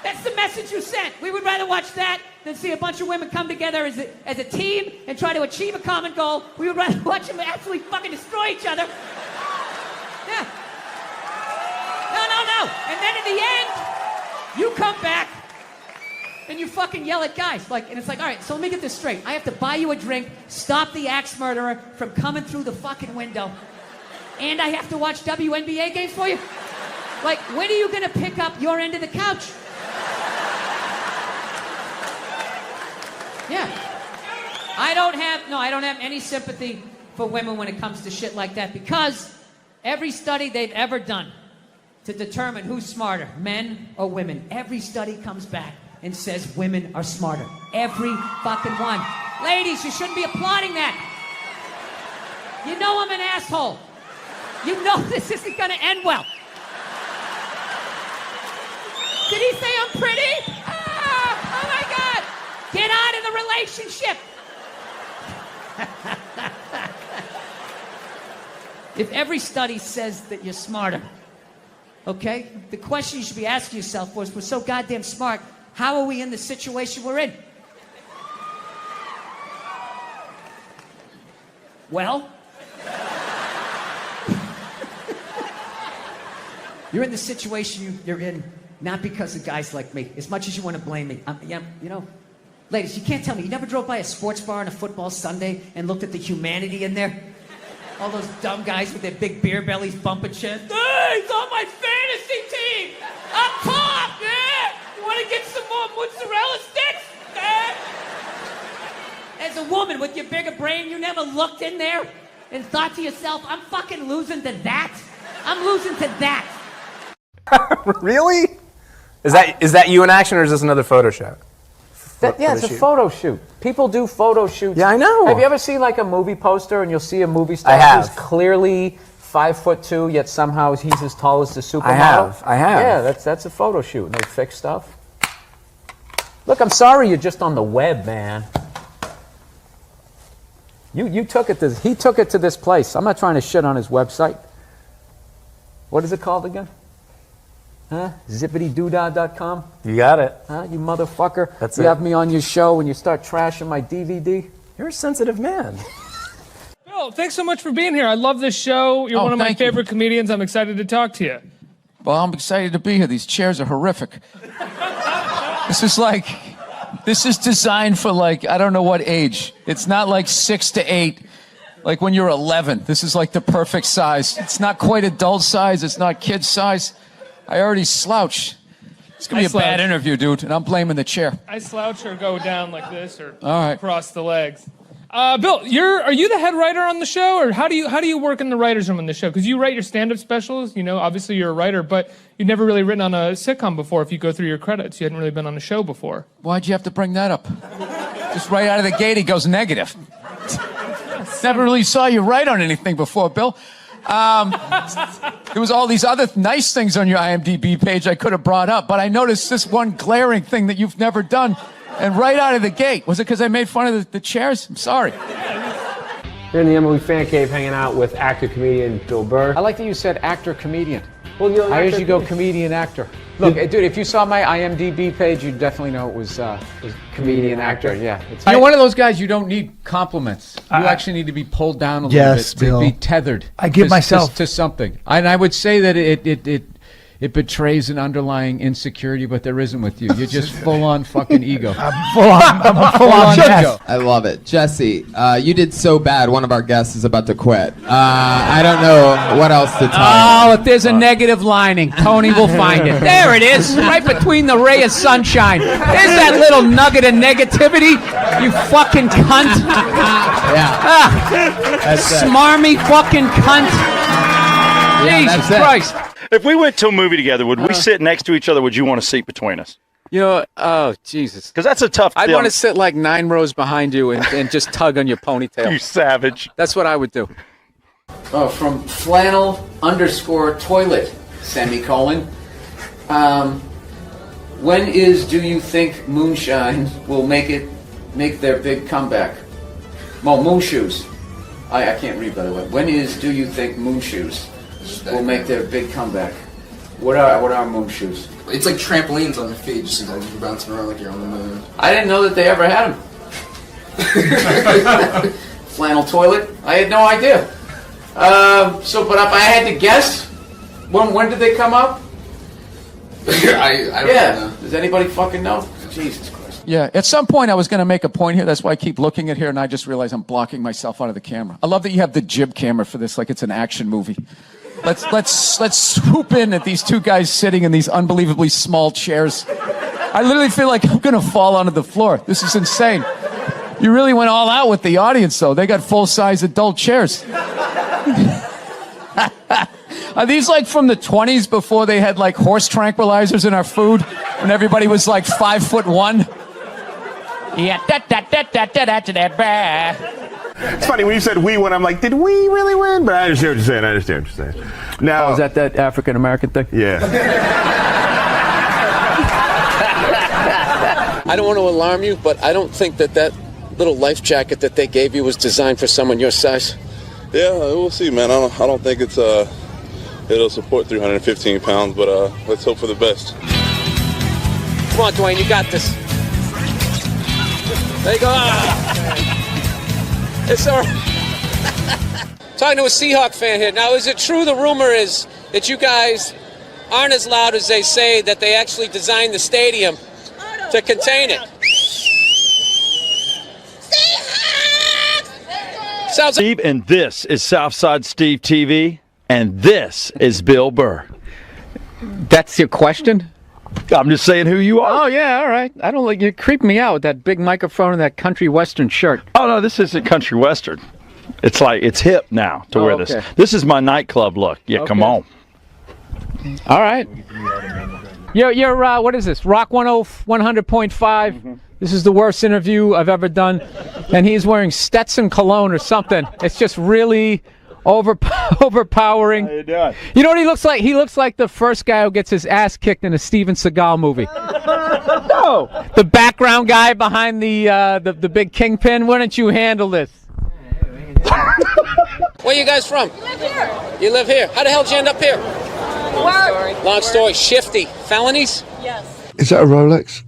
That's the message you sent. We would rather watch that than see a bunch of women come together as a team and try to achieve a common goal. We would rather watch them absolutely fucking destroy each other. Yeah. No. And then in the end, you come back and you fucking yell at guys. And it's like, all right, so let me get this straight. I have to buy you a drink, stop the axe murderer from coming through the fucking window, and I have to watch WNBA games for you? Like, when are you gonna pick up your end of the couch? Yeah. I don't have any sympathy for women when it comes to shit like that, because every study they've ever done to determine who's smarter, men or women, every study comes back and says women are smarter. Every fucking one. Ladies, you shouldn't be applauding that. You know I'm an asshole. You know this isn't gonna end well. Did he say I'm pretty? Oh my God. Get out of the relationship. If every study says that you're smarter, okay? The question you should be asking yourself was, we're so goddamn smart, how are we in the situation we're in? Well, you're in the situation you're in not because of guys like me, as much as you want to blame me. You know, ladies, you can't tell me you never drove by a sports bar on a football Sunday and looked at the humanity in there? All those dumb guys with their big beer bellies bumping shit. Hey, he's on my fantasy team! Up top, yeah! You want to get some more mozzarella sticks? Yeah? As a woman with your bigger brain, you never looked in there and thought to yourself, I'm fucking losing to that? I'm losing to that. Really? Is that you in action, or is this another photo shoot? Yeah, it's a photo shoot. People do photo shoots. Yeah, I know. Have you ever seen like a movie poster and you'll see a movie star who's clearly 5'2", yet somehow he's as tall as the supermodel? I have. Yeah, that's a photo shoot. And they fix stuff. Look, I'm sorry you're just on the web, man. You took it to, he took it to this place. I'm not trying to shit on his website. What is it called again? Huh? Zippitydoodah.com? You got it. Huh? You motherfucker. That's you it. have me on your show and you start trashing my DVD? You're a sensitive man. Bill, thanks so much for being here. I love this show. You're one of my favorite comedians. I'm excited to talk to you. Well, I'm excited to be here. These chairs are horrific. This is designed for like, I don't know what age. It's not like 6 to 8, like when you're 11. This is like the perfect size. It's not quite adult size. It's not kid size. I already slouch. It's going to be a bad interview, dude, and I'm blaming the chair. I slouch or go down like this or All right. cross the legs. Bill, are you the head writer on the show, or how do you work in the writer's room on the show? Because you write your stand-up specials, you know, obviously you're a writer, but you've never really written on a sitcom before. If you go through your credits, you hadn't really been on a show before. Why'd you have to bring that up? Just right out of the gate, he goes negative. Never really saw you write on anything before, Bill. There was all these other nice things on your IMDb page I could have brought up, but I noticed this one glaring thing that you've never done, and right out of the gate. Was it because I made fun of the chairs? I'm sorry. Here in the Emily Fan Cave hanging out with actor-comedian Bill Burr. I like that you said actor-comedian. Well, you're an I actor- usually go comedian-actor. Look, dude, if you saw my IMDb page, you'd definitely know it was comedian-actor. Yeah. You're one of those guys, you don't need compliments. You actually need to be pulled down a little bit, Bill. to be tethered. I give myself to something. And I would say that it betrays an underlying insecurity, but there isn't with you. You're just full-on fucking ego. I'm a full-on ego. I love it. Jesse, you did so bad, one of our guests is about to quit. I don't know what else to tell you. Oh, if there's a negative lining, Tony will find it. There it is, right between the ray of sunshine. There's that little nugget of negativity, you fucking cunt. Yeah. Smarmy fucking cunt. Jesus Christ. If we went to a movie together, would we sit next to each other? Would you want a seat between us? You know, oh, Jesus. Because that's a tough I'd deal. want to sit like 9 rows behind you and just tug on your ponytail. You savage. That's what I would do. Oh, from flannel_toilet, semicolon. When do you think moonshine will make their big comeback? Well, moon shoes. I can't read, by the way. Do you think moon shoes will make their big comeback? What are moon shoes? It's like trampolines on your feet, just like you're bouncing around like you're on the moon. I didn't know that they ever had them. Flannel toilet? I had no idea. But if I had to guess, when did they come up? I don't know. Does anybody fucking know? Jesus Christ. Yeah, at some point I was going to make a point here. That's why I keep looking at here, and I just realized I'm blocking myself out of the camera. I love that you have the jib camera for this, like it's an action movie. Let's swoop in at these two guys sitting in these unbelievably small chairs. I literally feel like I'm going to fall onto the floor. This is insane. You really went all out with the audience, though. They got full-size adult chairs. Are these like from the 20s before they had like horse tranquilizers in our food and everybody was like 5'1"? Yeah, It's funny when you said we win, I'm like, did we really win? But I understand what you're saying. Now, Is that African American thing? Yeah. I don't want to alarm you, but I don't think that little life jacket that they gave you was designed for someone your size. Yeah, we'll see, man. I don't think it's it'll support 315 pounds, but let's hope for the best. Come on, Dwayne, you got this. There you go. It's all right. Talking to a Seahawk fan here. Now, is it true, the rumor is that you guys aren't as loud as they say, that they actually designed the stadium to contain it? Sounds Steve, and this is Southside Steve TV, and this is Bill Burr. That's your question? I'm just saying who you are. Oh, yeah, all right. I don't like you. Creep me out with that big microphone and that country western shirt. Oh, no, this isn't country western. It's like, it's hip now to wear this. Okay. This is my nightclub look. Yeah, Okay. come on. All right. You're what is this? Rock 100.5. This is the worst interview I've ever done. And he's wearing Stetson cologne or something. It's just really overpowering. How you doing? You know what he looks like? He looks like the first guy who gets his ass kicked in a Steven Seagal movie. No. The background guy behind the big kingpin. Why don't you handle this? Where you guys from? Live here. You live here. How the hell did you end up here? Long story. Shifty. Felonies? Yes. Is that a Rolex?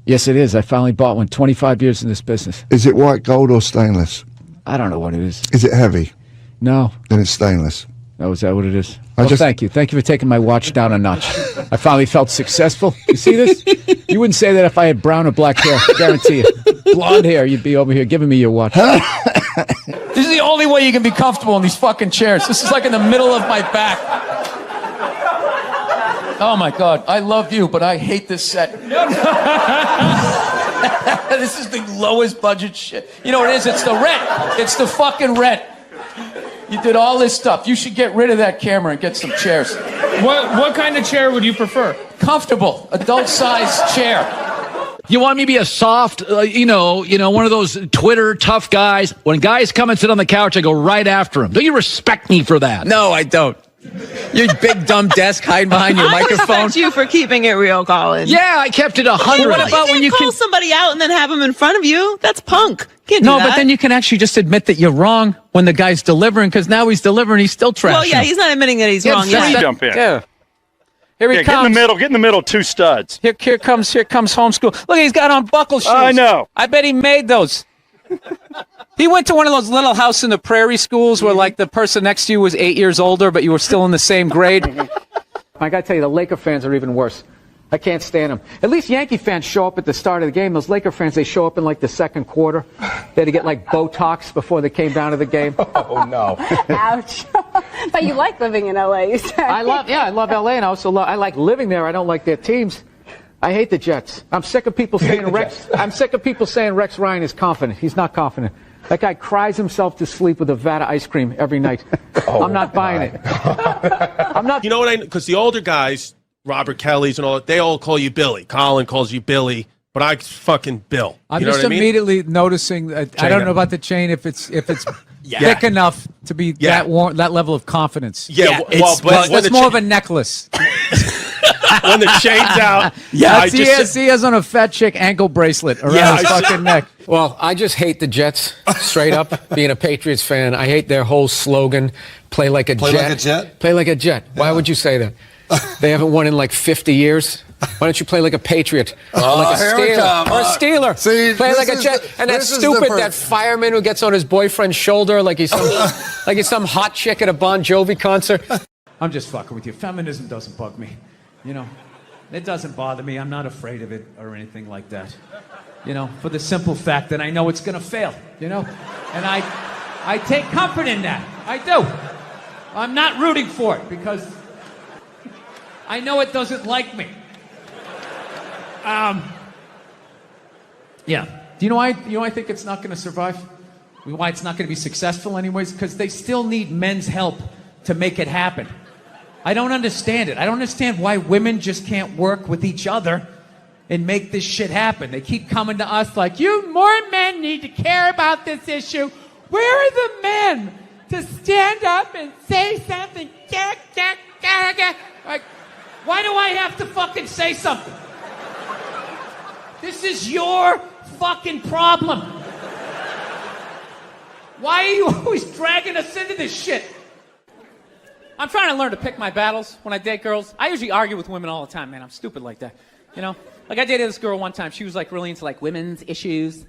Yes, it is. I finally bought one. 25 years in this business. Is it white gold or stainless? I don't know what it is. Is it heavy? No. Then it's stainless. Oh, is that what it is? I Well, just- thank you. Thank you for taking my watch down a notch. I finally felt successful. You see this? You wouldn't say that if I had brown or black hair. Guarantee you. Blonde hair, you'd be over here giving me your watch. This is the only way you can be comfortable in these fucking chairs. This is like in the middle of my back. Oh my God, I love you, but I hate this set. This is the lowest budget shit. You know what it is? It's the rent. It's the fucking rent. You did all this stuff. You should get rid of that camera and get some chairs. What kind of chair would you prefer? Comfortable, adult-sized chair. You want me to be a soft, one of those Twitter tough guys? When guys come and sit on the couch, I go right after them. Don't you respect me for that? No, I don't. Your big dumb desk hiding behind your microphone. I respect you for keeping it real, Colin. Yeah, I kept it 100. What about when you call somebody out and then have them in front of you? That's punk. Can't do No, that. but then you can actually just admit that you're wrong when the guy's delivering, because now he's delivering, he's still trashing. Well, yeah, he's not admitting that he's wrong Let me yet. jump in. Yeah. Here he Yeah, comes. get in the middle, two studs. Here comes homeschool. Look, he's got on buckle shoes. I know. I bet he made those. He went to one of those little house in the prairie schools where, like, the person next to you was 8 years older, but you were still in the same grade. I got to tell you, the Laker fans are even worse. I can't stand them. At least Yankee fans show up at the start of the game. Those Laker fans, they show up in, like, the second quarter. They had to get, like, Botox before they came down to the game. Oh, no. Ouch. But you like living in LA, you said. I love LA, and I also I like living there. I don't like their teams. I hate the Jets. I'm sick of people saying Rex Ryan is confident. He's not confident. That guy cries himself to sleep with a vat of ice cream every night. I'm not buying it. I'm not. You know what because the older guys, Robert Kelly's and all, they all call you Billy. Colin calls you Billy, but I fucking Bill. I'm you know just what I mean? immediately noticing that I don't know about the chain if it's thick enough to be that level of confidence. Yeah, but it's more of a necklace. When the chain's out, he has on a fat chick ankle bracelet around his fucking neck. Well, I just hate the Jets, straight up. Being a Patriots fan, I hate their whole slogan, play like a jet. Play like a jet? Play like a jet. Why would you say that? They haven't won in like 50 years. Why don't you play like a Patriot? Or like a Steeler. Or a Steeler. See, play like a jet. And that stupid, that fireman who gets on his boyfriend's shoulder like he's some hot chick at a Bon Jovi concert. I'm just fucking with you. Feminism doesn't bug me. You know, it doesn't bother me. I'm not afraid of it or anything like that. You know, for the simple fact that I know it's going to fail, you know? And I take comfort in that. I do. I'm not rooting for it because I know it doesn't like me. Yeah. Do you know why I think it's not going to survive? Why it's not going to be successful anyways? Because they still need men's help to make it happen. I don't understand it. I don't understand why women just can't work with each other and make this shit happen. They keep coming to us like, more men need to care about this issue. Where are the men to stand up and say something? Like, why do I have to fucking say something? This is your fucking problem. Why are you always dragging us into this shit? I'm trying to learn to pick my battles when I date girls. I usually argue with women all the time, man. I'm stupid like that. You know? Like, I dated this girl one time. She was, like, really into, like, women's issues.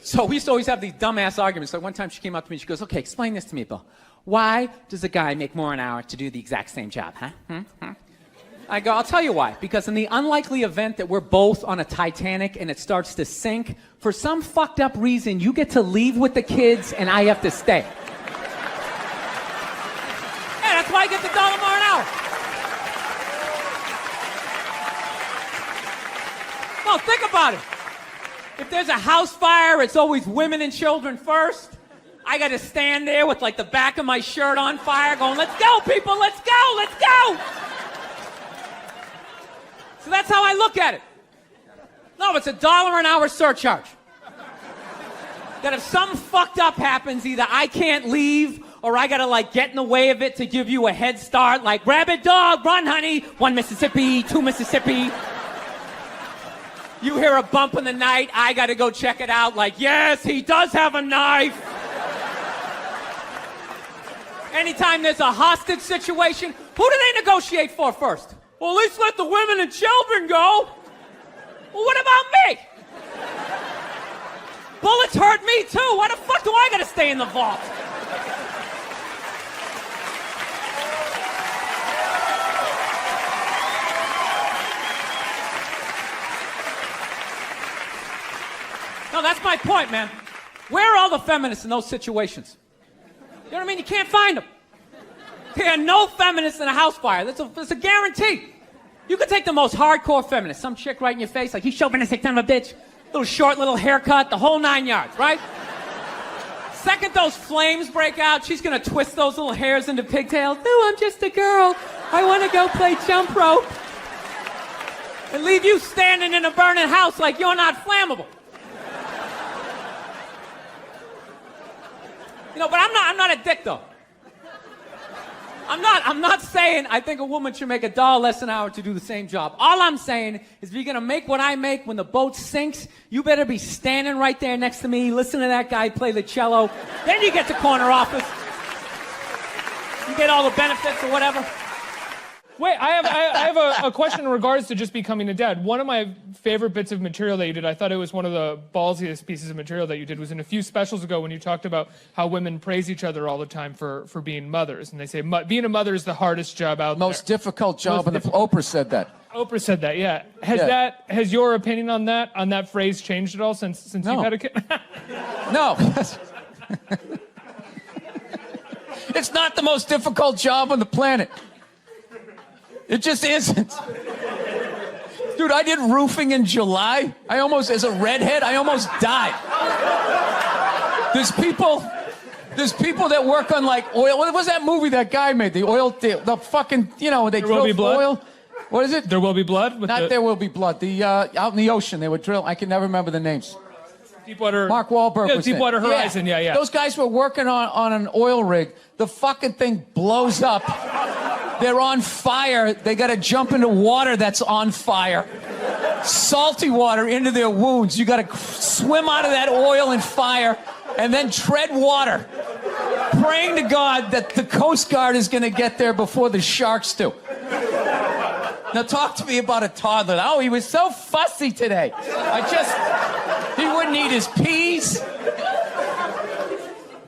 So we used to always have these dumbass arguments. So one time she came up to me, she goes, okay, explain this to me, Bill. Why does a guy make more an hour to do the exact same job, huh? I go, I'll tell you why. Because in the unlikely event that we're both on a Titanic and it starts to sink, for some fucked up reason, you get to leave with the kids and I have to stay. Yeah, that's why I get the $1 more an hour. No, think about it. If there's a house fire, it's always women and children first. I got to stand there with like the back of my shirt on fire going, let's go, people, let's go, let's go. So that's how I look at it. No, it's $1 an hour surcharge. That if something fucked up happens, either I can't leave or I got to like get in the way of it to give you a head start, like rabid dog, run honey, 1 Mississippi, 2 Mississippi. You hear a bump in the night, I got to go check it out, like, yes, he does have a knife. Anytime there's a hostage situation, who do they negotiate for first? Well, at least let the women and children go. Well, what about me? Bullets hurt me too. Why the fuck do I gotta stay in the vault? No, that's my point, man. Where are all the feminists in those situations? You know what I mean? You can't find them. There are no feminists in a house fire. That's a guarantee. You could take the most hardcore feminist, some chick right in your face, like, you chauvinistic son of a bitch, little short, little haircut, the whole 9 yards, right? Second those flames break out, she's gonna twist those little hairs into pigtails. No, I'm just a girl. I wanna go play jump rope. And leave you standing in a burning house like you're not flammable. You know, but I'm not a dick, though. I'm not saying I think a woman should make $1 less an hour to do the same job. All I'm saying is if you're gonna make what I make when the boat sinks, you better be standing right there next to me, listen to that guy play the cello. Then you get the corner office. You get all the benefits or whatever. Wait, I have a question in regards to just becoming a dad. One of my favorite bits of material that you did, I thought it was one of the ballsiest pieces of material that you did, was in a few specials ago when you talked about how women praise each other all the time for being mothers. And they say being a mother is the hardest job out there. Most difficult job, and Oprah said that. Oprah said that, yeah. Has your opinion on that phrase changed at all since you've had a kid? No. It's not the most difficult job on the planet. It just isn't. Dude, I did roofing in July. As a redhead, I almost died. There's people that work on like oil. What was that movie that guy made? The fucking, they drill oil. What is it? There Will Be Blood? There Will Be Blood. Out in the ocean, they would drill. I can never remember the names. Deepwater. Mark Wahlberg was Deepwater Horizon, yeah. Those guys were working on an oil rig. The fucking thing blows up. They're on fire. They got to jump into water that's on fire. Salty water into their wounds. You got to swim out of that oil and fire and then tread water, praying to God that the Coast Guard is going to get there before the sharks do. Now talk to me about a toddler. Oh, he was so fussy today. He wouldn't eat his peas.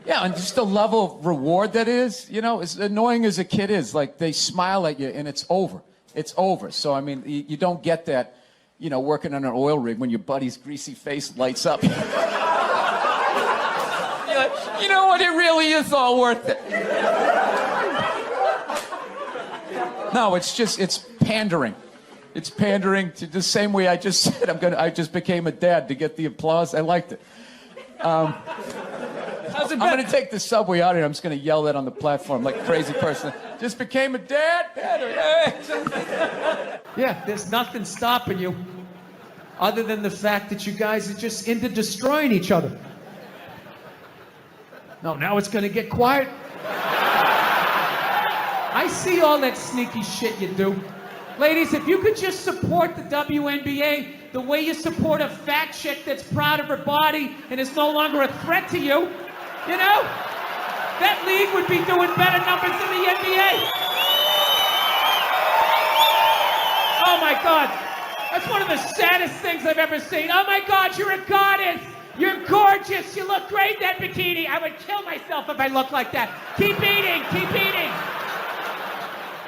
Yeah, and just the level of reward that is, as annoying as a kid is, like they smile at you and it's over. It's over. So, I mean, you don't get that, working on an oil rig when your buddy's greasy face lights up. You're like, you know what? It really is all worth it. No, it's pandering. It's pandering to the same way I just said. I just became a dad to get the applause. I liked it. I'm going to take the subway out here. I'm just going to yell that on the platform like a crazy person. Just became a dad. Yeah, there's nothing stopping you other than the fact that you guys are just into destroying each other. No, now it's going to get quiet. I see all that sneaky shit you do. Ladies, if you could just support the WNBA the way you support a fat chick that's proud of her body and is no longer a threat to you, that league would be doing better numbers than the NBA. Oh my God. That's one of the saddest things I've ever seen. Oh my God, you're a goddess. You're gorgeous. You look great in that bikini. I would kill myself if I looked like that. Keep eating. Keep eating.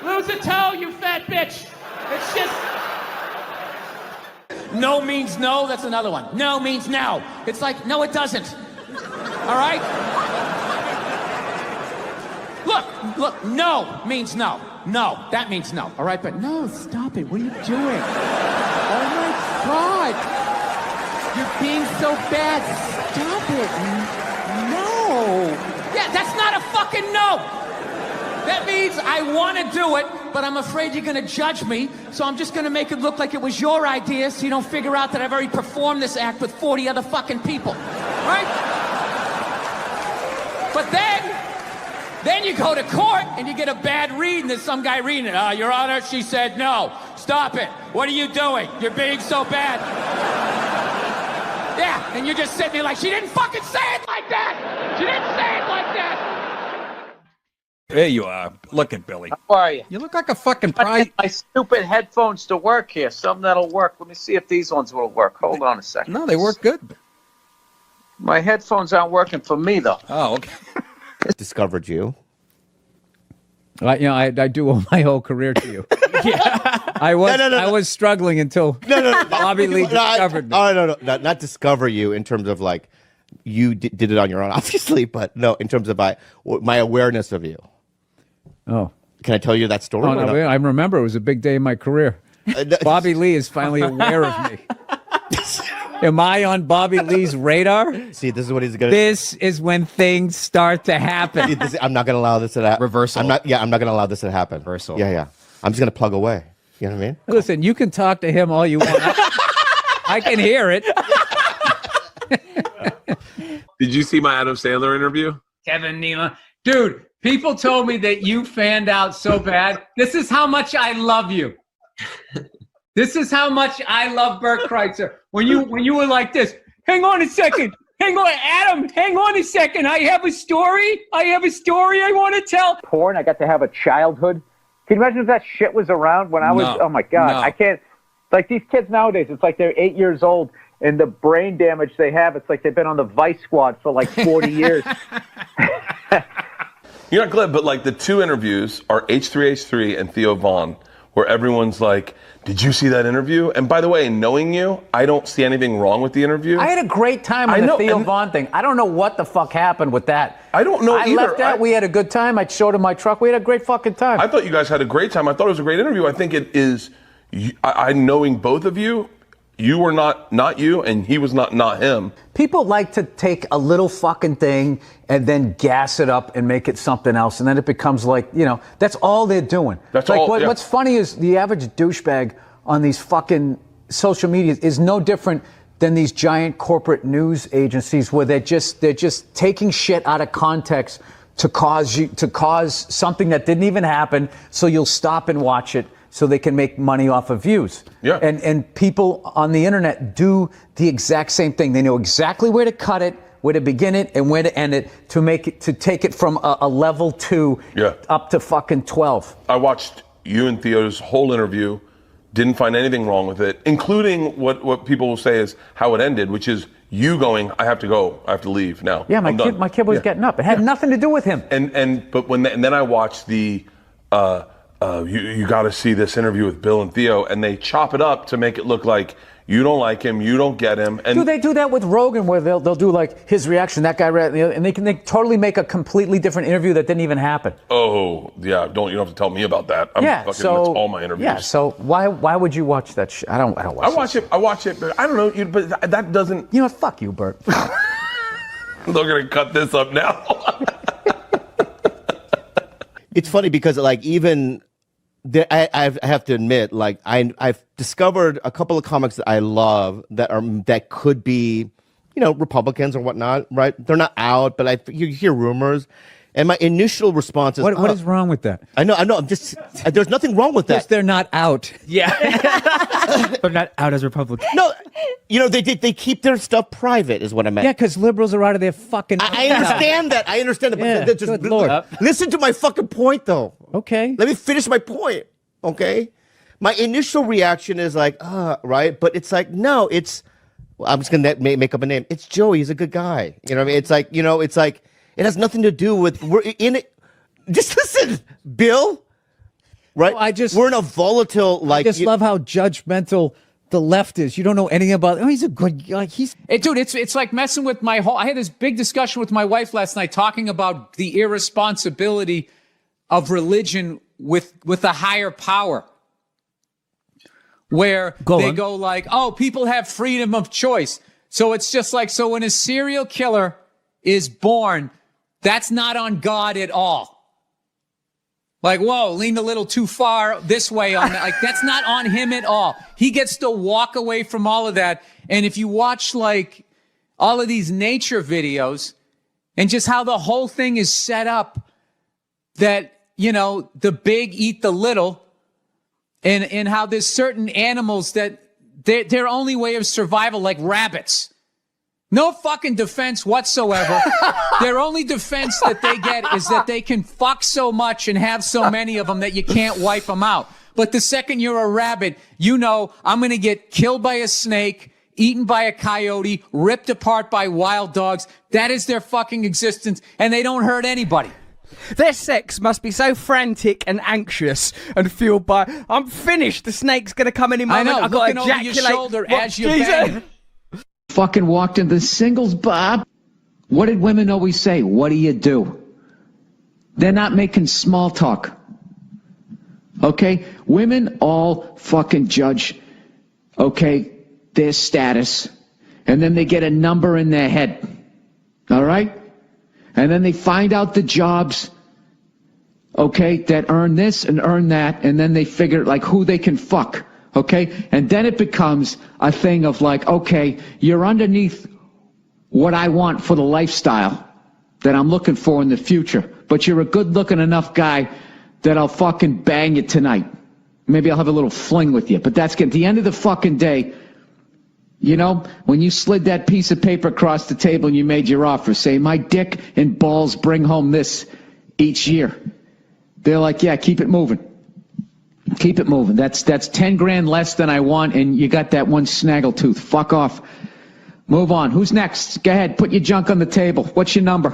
Lose a toe, you fat bitch. It's just... No means no, that's another one. No means no. It's like, no, it doesn't. All right? Look, no means no. No, that means no. All right, but no, stop it. What are you doing? Oh my God. You're being so bad. Stop it. No. Yeah, that's not a fucking no. That means I want to do it, but I'm afraid you're going to judge me, so I'm just going to make it look like it was your idea so you don't figure out that I've already performed this act with 40 other fucking people. Right? But then you go to court and you get a bad read and there's some guy reading it. Your Honor, she said no. Stop it. What are you doing? You're being so bad. Yeah, and you're just sitting there like, she didn't fucking say it like that. She didn't say it like that. There you are. Look at Billy. How are you? You look like a fucking I prize. need my stupid headphones to work here. Something that'll work. Let me see if these ones will work. Hold on a second. No, they work good. My headphones aren't working for me, though. Oh, okay. Discovered you. I do owe my whole career to you. I was struggling until Bobby Lee discovered me. Oh, no, not discover you in terms of like you did it on your own, obviously, but no, in terms of my awareness of you. Oh. Can I tell you that story? Oh, no, I remember it was a big day in my career. Bobby Lee is finally aware of me. Am I on Bobby Lee's radar? See, this is what he's going to do. This is when things start to happen. I'm not going to allow this to happen. Reversal. I'm not going to allow this to happen. Reversal. Yeah. I'm just going to plug away. You know what I mean? Listen, you can talk to him all you want. I can hear it. Did you see my Adam Sandler interview? Kevin Nealon. Dude, people told me that you fanned out so bad. This is how much I love you. This is how much I love Bert Kreitzer. When you were like this, hang on a second. Hang on, Adam, hang on a second. I have a story I want to tell. Porn, I got to have a childhood. Can you imagine if that shit was around when I was, oh my God, I can't, like these kids nowadays, it's like they're 8 years old and the brain damage they have, it's like they've been on the Vice Squad for like 40 years. You're not glad, but like the two interviews are H3H3 and Theo Vaughn, where everyone's like, did you see that interview? And by the way, knowing you, I don't see anything wrong with the interview. I had a great time on the Theo Vaughn thing. I don't know what the fuck happened with that. I don't know either. I left out. We had a good time. I showed him my truck. We had a great fucking time. I thought you guys had a great time. I thought it was a great interview. I think it is, I knowing both of you, you were not you, and he was not him. People like to take a little fucking thing and then gas it up and make it something else, and then it becomes like, that's all they're doing. That's like, all. What's funny is the average douchebag on these fucking social media is no different than these giant corporate news agencies where they're just taking shit out of context to cause something that didn't even happen, so you'll stop and watch it, so they can make money off of views. Yeah. And people on the internet do the exact same thing. They know exactly where to cut it, where to begin it, and where to end it to take it from a level 2 up to fucking 12. I watched you and Theo's whole interview, didn't find anything wrong with it, including what people will say is how it ended, which is you going, I have to go, I have to leave now. Yeah, my kid was getting up. It had nothing to do with him. And then I watched the you got to see this interview with Bill and Theo, and they chop it up to make it look like you don't like him, you don't get him. And they do that with Rogan, where they'll do like his reaction, that guy, and they totally make a completely different interview that didn't even happen. Oh yeah, you don't have to tell me about that. That's all my interviews. Yeah, so why would you watch that shit? I don't watch it. I watch it, but I don't know. But that doesn't. You know what? Fuck you, Bert. They're gonna cut this up now. It's funny because like even. I have to admit, like I've discovered a couple of comics that I love that could be, Republicans or whatnot, right? They're not out, but you hear rumors, And my initial response is, What is wrong with that? I know. I'm just. There's nothing wrong with that. They're not out. Yeah. They're not out as Republicans. No, they keep their stuff private, is what I meant. Yeah, because liberals are out of their fucking. I understand that. I understand that. But good Lord. Listen to my fucking point, though. Okay. Let me finish my point. Okay. My initial reaction is like, right, but it's like, no, it's. Well, I'm just gonna make up a name. It's Joey. He's a good guy. You know what I mean? It's like, it's like it has nothing to do with we're in it. Just listen, Bill. Right? We're in a volatile like. I just love how judgmental the left is. You don't know anything about. Oh, he's a good guy. Dude, it's like messing with my whole. I had this big discussion with my wife last night talking about the irresponsibility of religion with a higher power. Where they go like, oh, people have freedom of choice. So it's just like, so when a serial killer is born, that's not on God at all. Like, whoa, leaned a little too far this way on that. Like, that's not on him at all. He gets to walk away from all of that. And if you watch like all of these nature videos and just how the whole thing is set up that, the big eat the little, and how there's certain animals that their only way of survival, like rabbits, no fucking defense whatsoever. Their only defense that they get is that they can fuck so much and have so many of them that you can't wipe them out. But the second you're a rabbit, I'm going to get killed by a snake, eaten by a coyote, ripped apart by wild dogs. That is their fucking existence, and they don't hurt anybody. Their sex must be so frantic and anxious and fueled by, I'm finished, the snake's going to come any moment. I know, looking over your shoulder as you bang. Fucking walked into the singles bar. What did women always say? What do you do? They're not making small talk. Okay? Women all fucking judge, okay, their status. And then they get a number in their head. All right? And then they find out the jobs, okay, that earn this and earn that, and then they figure like who they can fuck, okay? And then it becomes a thing of like, okay, you're underneath what I want for the lifestyle that I'm looking for in the future, but you're a good-looking enough guy that I'll fucking bang you tonight. Maybe I'll have a little fling with you, but that's at the end of the fucking day. When you slid that piece of paper across the table and you made your offer, say, my dick and balls bring home this each year. They're like, yeah, keep it moving. Keep it moving. That's 10 grand less than I want, and you got that one snaggletooth. Fuck off. Move on. Who's next? Go ahead. Put your junk on the table. What's your number?